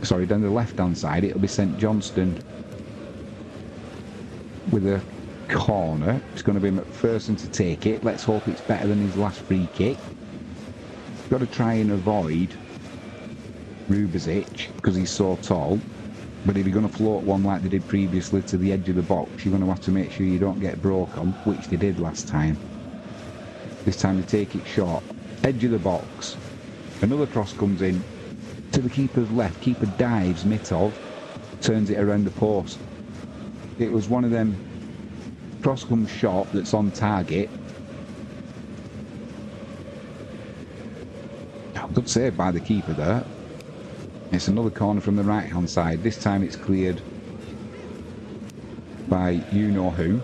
sorry, down the left hand side, it'll be St Johnstone with a corner. It's going to be McPherson to take it. Let's hope it's better than his last free kick. Got to try and avoid Rubezic because he's so tall. But if you're going to float one like they did previously to the edge of the box, you're going to have to make sure you don't get broke on, which they did last time. This time they take it short. Edge of the box. Another cross comes in to the keeper's left. Keeper dives, Mitov, turns it around the post. It was one of them Cross comes short, that's on target. Good save by the keeper there. It's another corner from the right hand side. This time it's cleared by you-know-who.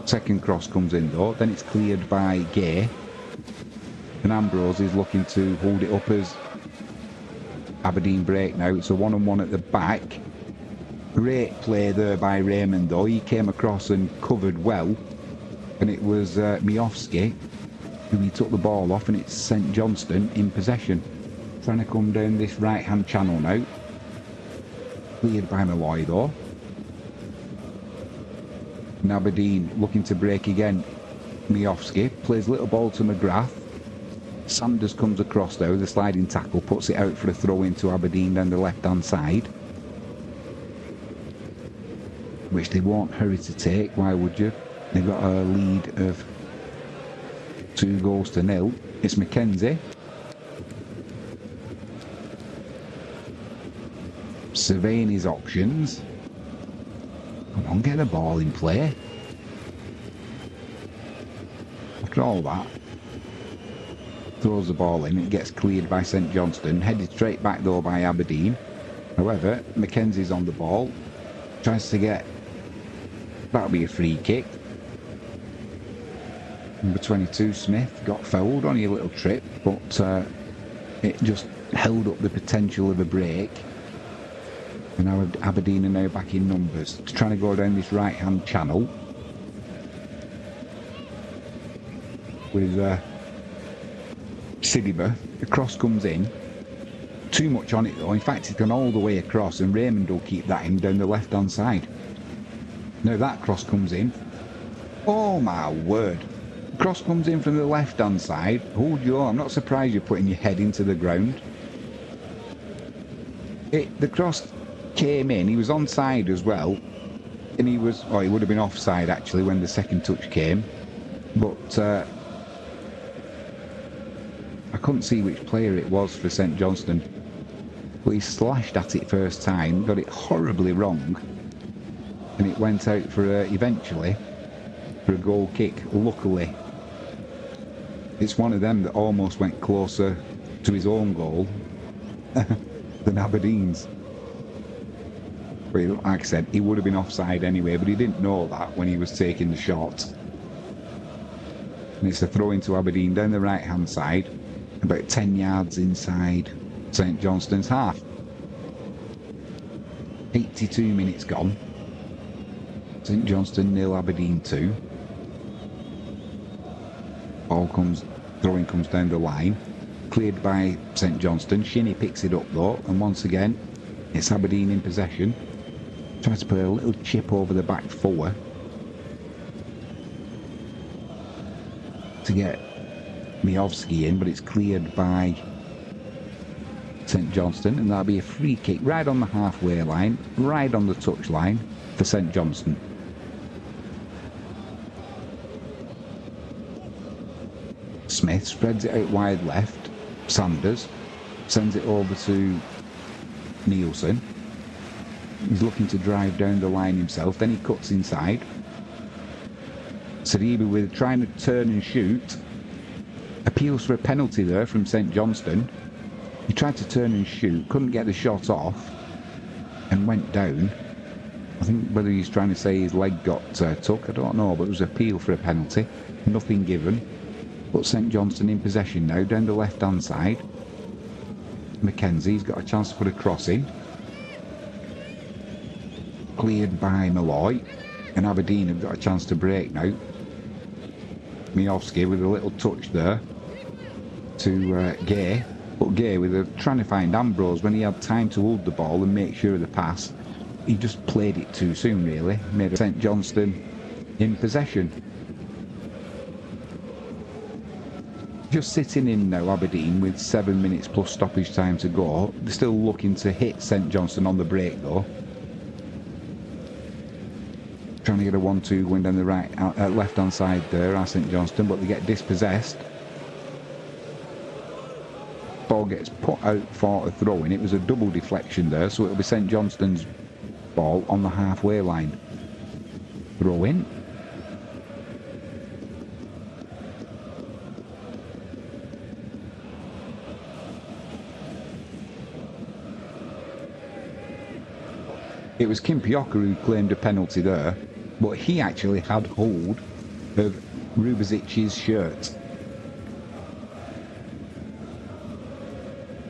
Second cross comes in though. Then it's cleared by Gay. And Ambrose is looking to hold it up as Aberdeen break now. It's a one-on-one at the back. Great play there by Raymond though. He came across and covered well. And it was Miofsky who he took the ball off, and it's St Johnstone in possession. Trying to come down this right-hand channel now. Cleared by Malloy though. And Aberdeen looking to break again. Miofsky plays little ball to McGrath. Sanders comes across though, the sliding tackle, puts it out for a throw into Aberdeen down the left-hand side. Which they won't hurry to take, why would you? They've got a lead of 2-0. It's Mackenzie. Surveying his options. Come on, get the ball in play. After all that, throws the ball in, it gets cleared by St Johnstone, headed straight back though by Aberdeen. However, Mackenzie's on the ball, tries to get, that'll be a free kick. Number 22, Smith, got fouled on a little trip, but it just held up the potential of a break. And now Aberdeen are now back in numbers. It's trying to go down this right-hand channel with Sidibe. The cross comes in. Too much on it though. In fact, it's gone all the way across, and Raymond will keep that in down the left-hand side. Now that cross comes in. Oh my word. Cross comes in from the left-hand side. Hold your, I'm not surprised you're putting your head into the ground. The cross came in, he was onside as well, and he was, oh, he would have been offside actually when the second touch came, but I couldn't see which player it was for St Johnstone, but he slashed at it first time, got it horribly wrong, and it went out for eventually for a goal kick. Luckily it's one of them that almost went closer to his own goal than Aberdeen's. But like I said, he would have been offside anyway, but he didn't know that when he was taking the shot. And it's a throw into Aberdeen down the right hand side, about 10 yards inside St Johnstone's half. 82 minutes gone. St Johnstone 0, Aberdeen 2. Throwing comes down the line. Cleared by St Johnstone. Shinnie picks it up though, and once again it's Aberdeen in possession. Tries to put a little chip over the back four to get Miofsky in, but it's cleared by St Johnstone, and that'll be a free kick right on the halfway line, right on the touch line for St Johnstone. Smith spreads it out wide left. Sanders sends it over to Nielsen. He's looking to drive down the line himself, then he cuts inside. Sidibe with trying to turn and shoot. Appeals for a penalty there from St Johnstone. He tried to turn and shoot, couldn't get the shot off, and went down. I think whether he's trying to say his leg got took, I don't know, but it was an appeal for a penalty. Nothing given. But St Johnstone in possession now, down the left-hand side. Mackenzie's got a chance to put a cross in. Cleared by Malloy, and Aberdeen have got a chance to break now. Miofsky with a little touch there to Gay, but Gay trying to find Ambrose when he had time to hold the ball and make sure of the pass. He just played it too soon really, made St Johnstone in possession. Just sitting in now, Aberdeen, with 7 minutes plus stoppage time to go. They're still looking to hit St Johnstone on the break though. Trying to get a 1-2 win down the left-hand side there are St Johnstone, but they get dispossessed. Ball gets put out for a throw-in. It was a double deflection there, so it'll be St Johnstone's ball on the halfway line. Throw-in. It was Kimpioka who claimed a penalty there, but he actually had hold of Rubicic's shirt.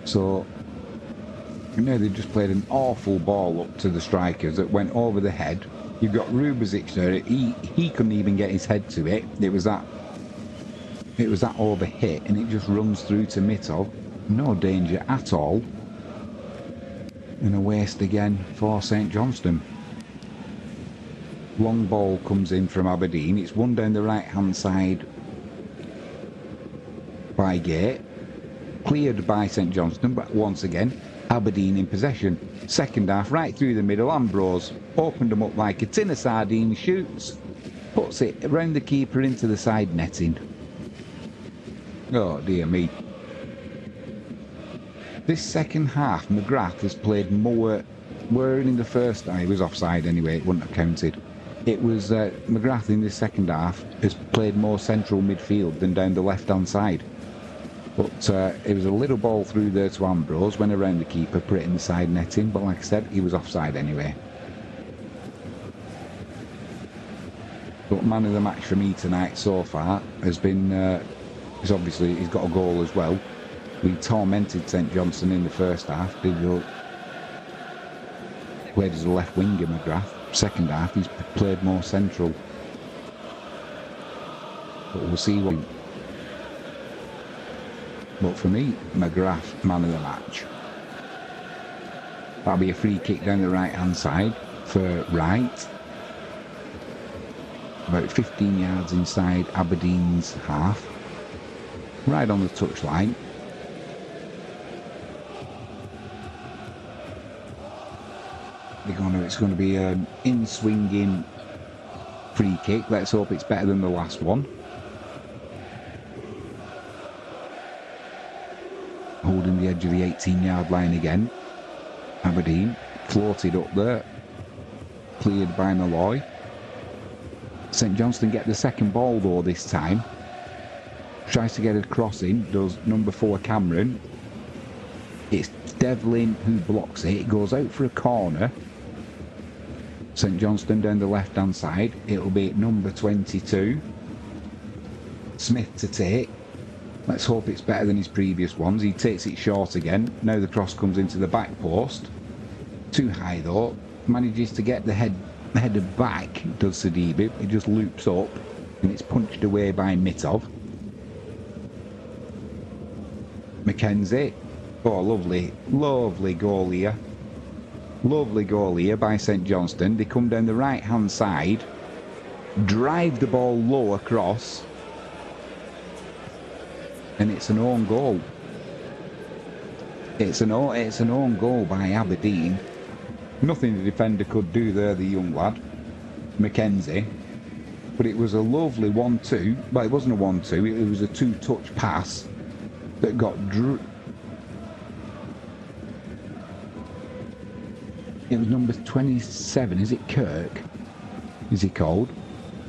So, you know, they just played an awful ball up to the strikers that went over the head. You've got Rubicic there. He couldn't even get his head to it. It was that over hit, and it just runs through to Mitov. No danger at all. And a waste again for St Johnstone. Long ball comes in from Aberdeen. It's won down the right-hand side by Gate. Cleared by St Johnstone, but once again, Aberdeen in possession. Second half, right through the middle. Ambrose opened them up like a tin of sardines, shoots, puts it around the keeper into the side netting. Oh dear me. This second half, McGrath has played more, where in the first half, he was offside anyway, it wouldn't have counted. It was McGrath in this second half has played more central midfield than down the left-hand side. But it was a little ball through there to Ambrose, went around the keeper, put it in the side netting, but like I said, he was offside anyway. But man of the match for me tonight so far has been, is obviously, he's got a goal as well. We tormented St Johnstone in the first half. Played as a left winger, McGrath. Second half, he's played more central. But we'll see what. But for me, McGrath, man of the match. That'll be a free kick down the right-hand side for Wright. About 15 yards inside Aberdeen's half. Right on the touchline. It's going to be an in-swinging free kick. Let's hope it's better than the last one. Holding the edge of the 18-yard line again. Aberdeen floated up there. Cleared by Malloy. St Johnstone get the second ball though this time. Tries to get a cross in. Does number 4 Cameron. It's Devlin who blocks it. It goes out for a corner. St Johnstone down the left-hand side. It'll be number 22. Smith to take. Let's hope it's better than his previous ones. He takes it short again. Now the cross comes into the back post. Too high though. Manages to get the header back, does Sidibe. It just loops up and it's punched away by Mitov. Mackenzie. Oh, lovely goal here. Lovely goal here by St Johnstone. They come down the right-hand side, drive the ball low across, and it's an own goal. It's an own goal by Aberdeen. Nothing the defender could do there, the young lad, Mackenzie. But it was a lovely 1-2. Well, it wasn't a 1-2. It was a 2-touch pass that got It was number 27, is it Kirk? Is he called?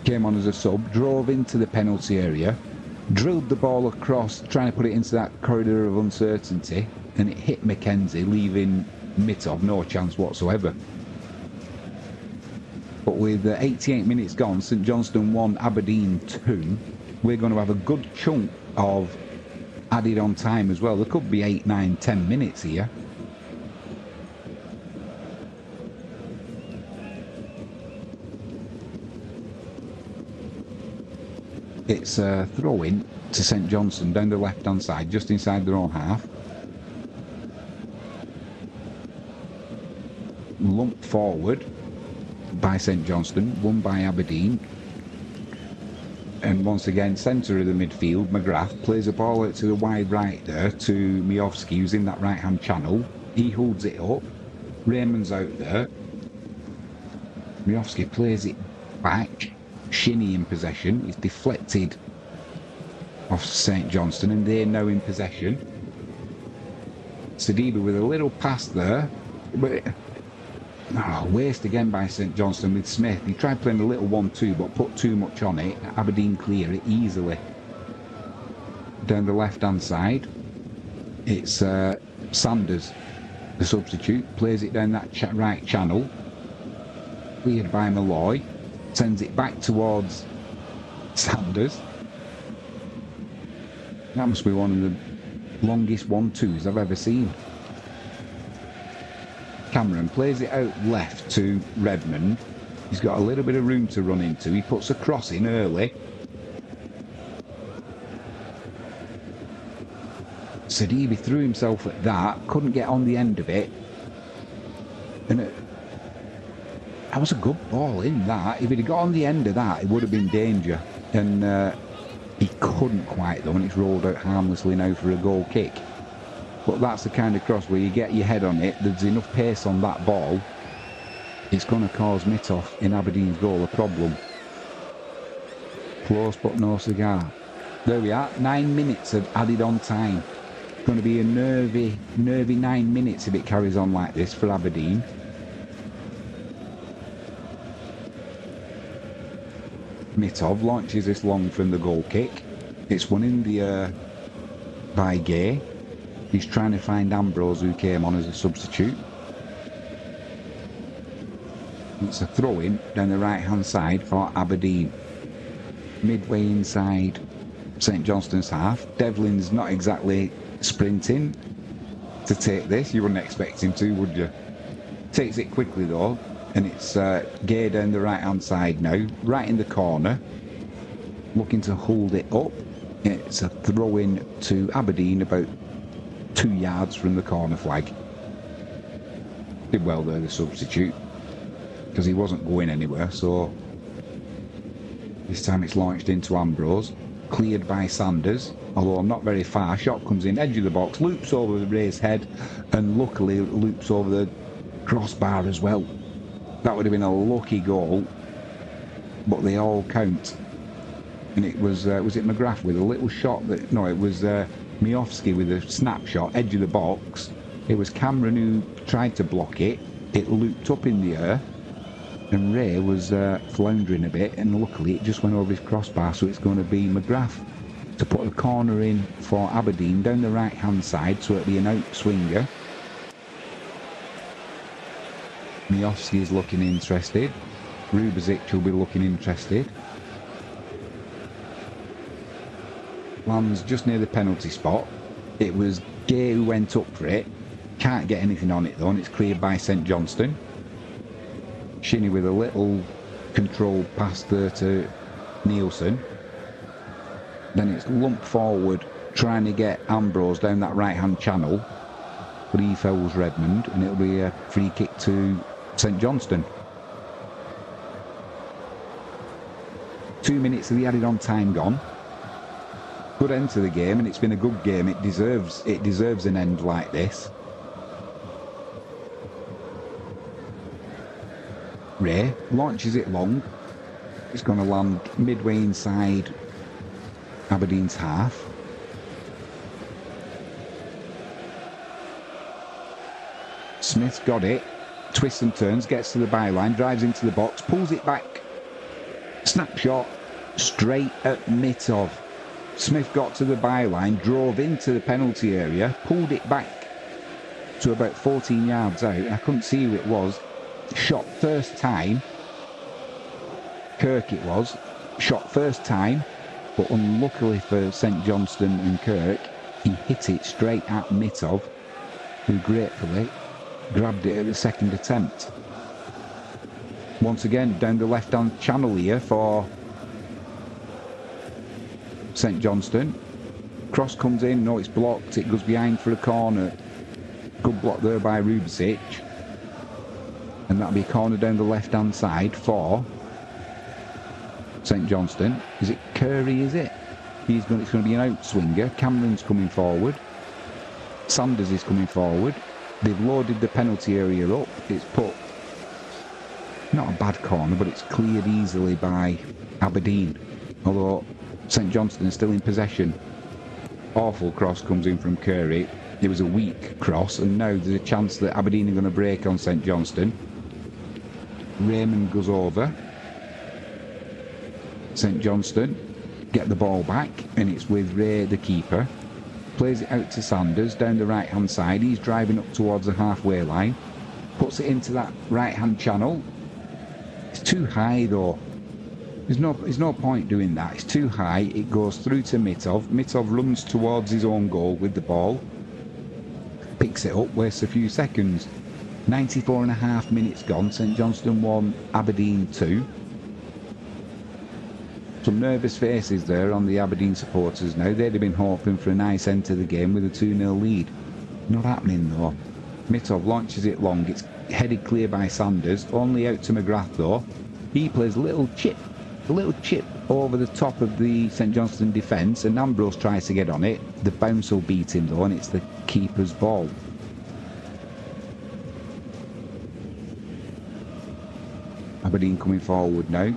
Came on as a sub, drove into the penalty area, drilled the ball across, trying to put it into that corridor of uncertainty, and it hit Mackenzie, leaving Mitov no chance whatsoever. But with 88 minutes gone, St Johnstone 1, Aberdeen 2, we're going to have a good chunk of added on time as well. There could be 8, 9, 10 minutes here. It's a throw-in to St Johnstone down the left-hand side, just inside their own half. Lumped forward by St Johnstone, won by Aberdeen. And once again, centre of the midfield, McGrath plays a ball out to the wide right there to Miovski, who's in that right-hand channel. He holds it up. Raymond's out there. Miovski plays it back. Shinny in possession. It's deflected off St Johnstone and they're now in possession. Sidibe with a little pass there, but waste again by St Johnstone with Smith. He tried playing a little 1-2 but put too much on it. Aberdeen clear it easily. Down the left hand side it's Sanders, the substitute, plays it down that right channel. cleared by Malloy, sends it back towards Sanders. That must be one of the longest 1-2s I've ever seen. Cameron plays it out left to Redmond. He's got a little bit of room to run into. He puts a cross in early. Sidibe threw himself at that, couldn't get on the end of it. And that was a good ball in that. If he'd have got on the end of that, it would have been danger. And he couldn't quite though, and it's rolled out harmlessly now for a goal kick. But that's the kind of cross where you get your head on it, there's enough pace on that ball, it's going to cause Mitov in Aberdeen's goal a problem. Close but no cigar. There we are, 9 minutes of added on time. It's going to be a nervy 9 minutes if it carries on like this for Aberdeen. Mitov launches this long from the goal kick. It's won in the air by Gay. He's trying to find Ambrose, who came on as a substitute. It's a throw-in down the right-hand side for Aberdeen. Midway inside St Johnstone's half. Devlin's not exactly sprinting to take this. You wouldn't expect him to, would you? Takes it quickly though, and it's Gay down the right-hand side now, right in the corner, looking to hold it up. It's a throw-in to Aberdeen about 2 yards from the corner flag. Did well there, the substitute, because he wasn't going anywhere, so this time it's launched into Ambrose, cleared by Sanders, although not very far. Shot comes in, edge of the box, loops over the Ray's head, and luckily loops over the crossbar as well. That would have been a lucky goal, but they all count. And it was it McGrath with a little shot that, no, it was Miofsky with a snapshot, edge of the box. It was Cameron who tried to block it. It looped up in the air, and Ray was floundering a bit, and luckily it just went over his crossbar, so it's going to be McGrath to put a corner in for Aberdeen down the right hand side, so it'll be an out swinger. Miofsky is looking interested. Rubezic will be looking interested. Lands just near the penalty spot. It was Gay who went up for it. Can't get anything on it though, and it's cleared by St Johnstone. Shinnie with a little controlled pass there to Nielsen. Then it's lumped forward, trying to get Ambrose down that right hand channel, but he fells Redmond, and it'll be a free kick to St Johnstone. 2 minutes of the added on time gone. Good end to the game, and it's been a good game. It deserves an end like this. Ray launches it long. It's going to land midway inside Aberdeen's half. Smith's got it. Twists and turns, gets to the byline, drives into the box, pulls it back. Snapshot straight at Mitov. Smith got to the byline, drove into the penalty area, pulled it back to about 14 yards out. I couldn't see who it was. Shot first time. Kirk it was. Shot first time, but unluckily for St Johnstone and Kirk, he hit it straight at Mitov, who gratefully grabbed it at the second attempt. Once again, down the left-hand channel here for St Johnstone. Cross comes in, no, it's blocked, it goes behind for a corner. Good block there by Rubezic. And that'll be a corner down the left-hand side for St Johnstone. Is it Curry, is it? It's going to be an out swinger. Cameron's coming forward. Sanders is coming forward. They've loaded the penalty area up. It's put, not a bad corner, but it's cleared easily by Aberdeen. Although St Johnstone is still in possession. Awful cross comes in from Curry. It was a weak cross, and now there's a chance that Aberdeen are going to break on St Johnstone. Raymond goes over. St Johnstone get the ball back, and it's with Ray, the keeper. Plays it out to Sanders down the right hand side. He's driving up towards the halfway line. Puts it into that right hand channel. It's too high though. There's no point doing that. It's too high. It goes through to Mitov. Mitov runs towards his own goal with the ball. Picks it up, wastes a few seconds. 94.5 minutes gone. St Johnstone 1, Aberdeen 2. Some nervous faces there on the Aberdeen supporters now. They'd have been hoping for a nice end to the game with a 2-0 lead. Not happening though. Mitov launches it long. It's headed clear by Sanders. Only out to McGrath though. He plays a little chip over the top of the St Johnstone defence, and Ambrose tries to get on it. The bounce will beat him though, and it's the keeper's ball. Aberdeen coming forward now.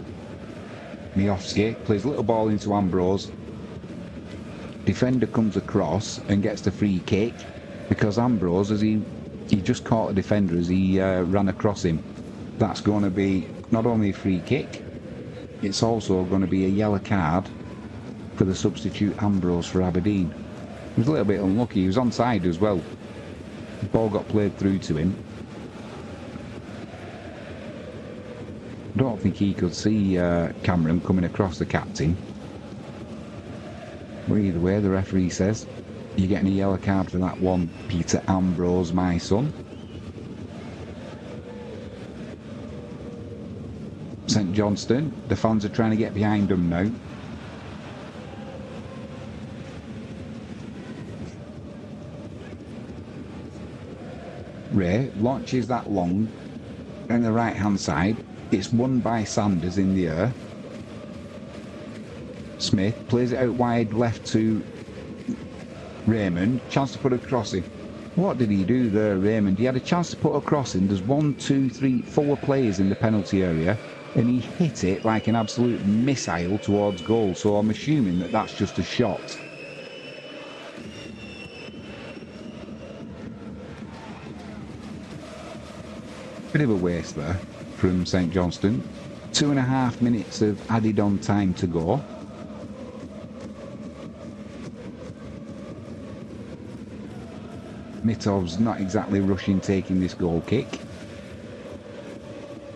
Miofsky plays a little ball into Ambrose. Defender comes across and gets the free kick because Ambrose, as he just caught a defender as he ran across him. That's going to be not only a free kick, it's also going to be a yellow card for the substitute Ambrose for Aberdeen. He was a little bit unlucky. He was onside as well. The ball got played through to him. I don't think he could see Cameron coming across the captain. But either way, the referee says, you're getting a yellow card for that one, Peter Ambrose, my son. St Johnstone, the fans are trying to get behind them now. Ray launches that long on the right hand side. It's won by Sanders in the air. Smith plays it out wide left to Raymond. Chance to put a crossing. What did he do there, Raymond? He had a chance to put a crossing. There's 1, 2, 3, 4 players in the penalty area, and he hit it like an absolute missile towards goal. So I'm assuming that that's just a shot. Bit of a waste there from St Johnstone. 2.5 minutes of added on time to go. Mitov's not exactly rushing taking this goal kick.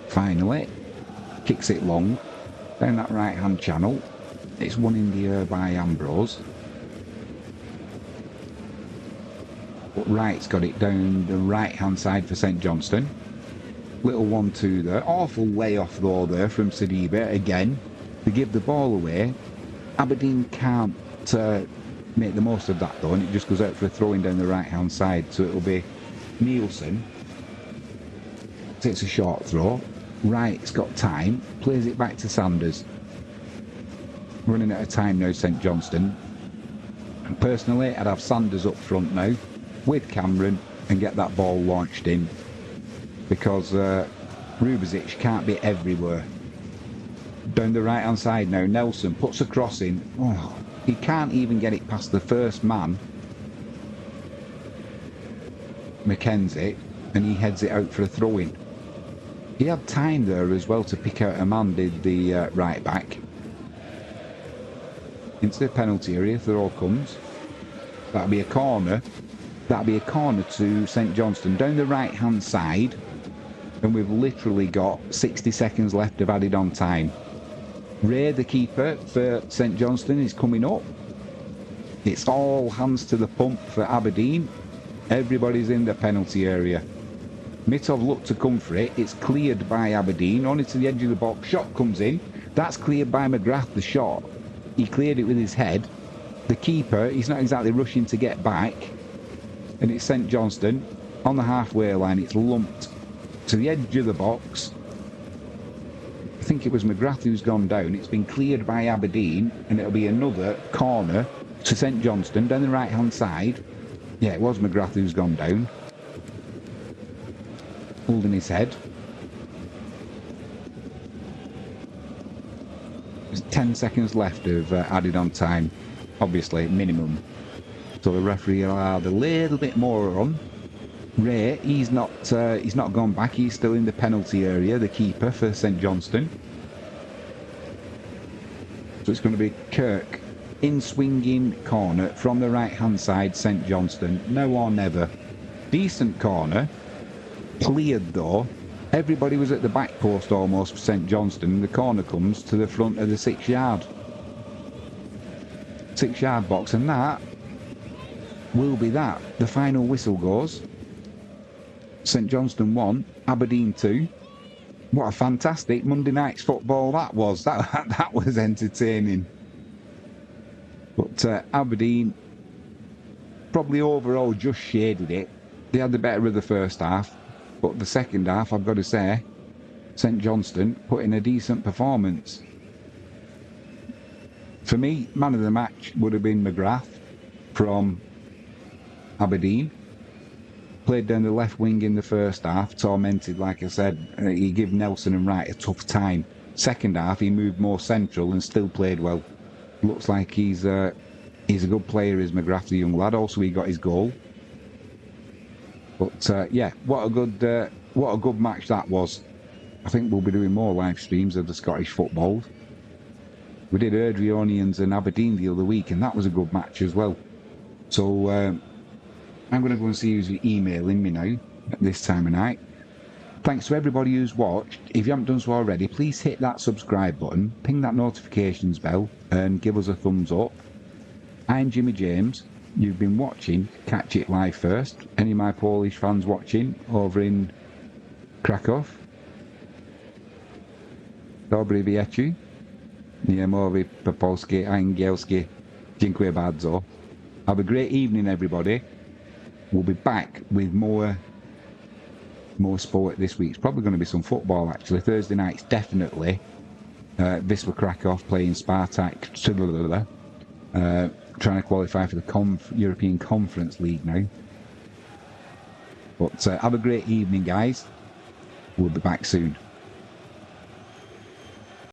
Finally, kicks it long down that right hand channel. It's won in the air by Ambrose. But Wright's got it down the right hand side for St Johnstone. Little 1-2 there. Awful layoff though there from Sidibe again to give the ball away. Aberdeen can't make the most of that though, and it just goes out for a throw-in down the right hand side. So it'll be Nielsen. Takes a short throw. Wright's got time. Plays it back to Sanders. Running out of time now, St Johnstone. And personally, I'd have Sanders up front now with Cameron and get that ball launched in. Because Rubezic can't be everywhere. Down the right hand side now, Nelson puts a cross in. Oh, he can't even get it past the first man, Mackenzie, and he heads it out for a throw-in. He had time there as well to pick out a man, did the right back. Into the penalty area, throw comes. That'll be a corner. That'll be a corner to St Johnstone down the right hand side. And we've literally got 60 seconds left of added on time. Ray, the keeper for St Johnstone, is coming up. It's all hands to the pump for Aberdeen. Everybody's in the penalty area. Mitov looked to come for it. It's cleared by Aberdeen, only to the edge of the box. Shot comes in. That's cleared by McGrath, the shot. He cleared it with his head. The keeper, he's not exactly rushing to get back. And it's St Johnstone on the halfway line. It's lumped to the edge of the box. I think it was McGrath who's gone down. It's been cleared by Aberdeen, and it'll be another corner to St Johnstone down the right hand side. Yeah, it was McGrath who's gone down, holding his head. There's 10 seconds left of added on time, obviously minimum, so the referee will add a little bit more on. Ray, he's not gone back. He's still in the penalty area, the keeper for St Johnstone. So it's going to be Kirk in swinging corner from the right hand side, St Johnstone. Now or never. Decent corner. Cleared though Everybody was at the back post almost for St Johnstone, and the corner comes to the front of the 6-yard box, and that will be that. The final whistle goes. St Johnstone 1, Aberdeen 2. What a fantastic Monday night's football that was. That was entertaining. But Aberdeen probably overall just shaded it. They had the better of the first half, but the second half, I've got to say, St Johnstone put in a decent performance. For me, man of the match would have been McGrath from Aberdeen. Played down the left wing in the first half, tormented, like I said. He gave Nelson and Wright a tough time. Second half, he moved more central and still played well. Looks like he's a good player, is McGrath, the young lad. Also, he got his goal. But yeah, what a good match that was. I think we'll be doing more live streams of the Scottish football. We did Erdrionians and Aberdeen the other week, and that was a good match as well. So I'm going to go and see who's emailing me now at this time of night. Thanks to everybody who's watched. If you haven't done so already, please hit that subscribe button, ping that notifications bell, and give us a thumbs up. I'm Jimmy James. You've been watching Catch It Live First. Any of my Polish fans watching over in Krakow? Dobry wieczór. Nie mówię po polsku, angielski. Dziękuję bardzo. Have a great evening, everybody. We'll be back with more sport this week. It's probably going to be some football, actually. Thursday night's definitely Wisła Krakow playing Spartak, trying to qualify for the European Conference League now. But have a great evening, guys. We'll be back soon.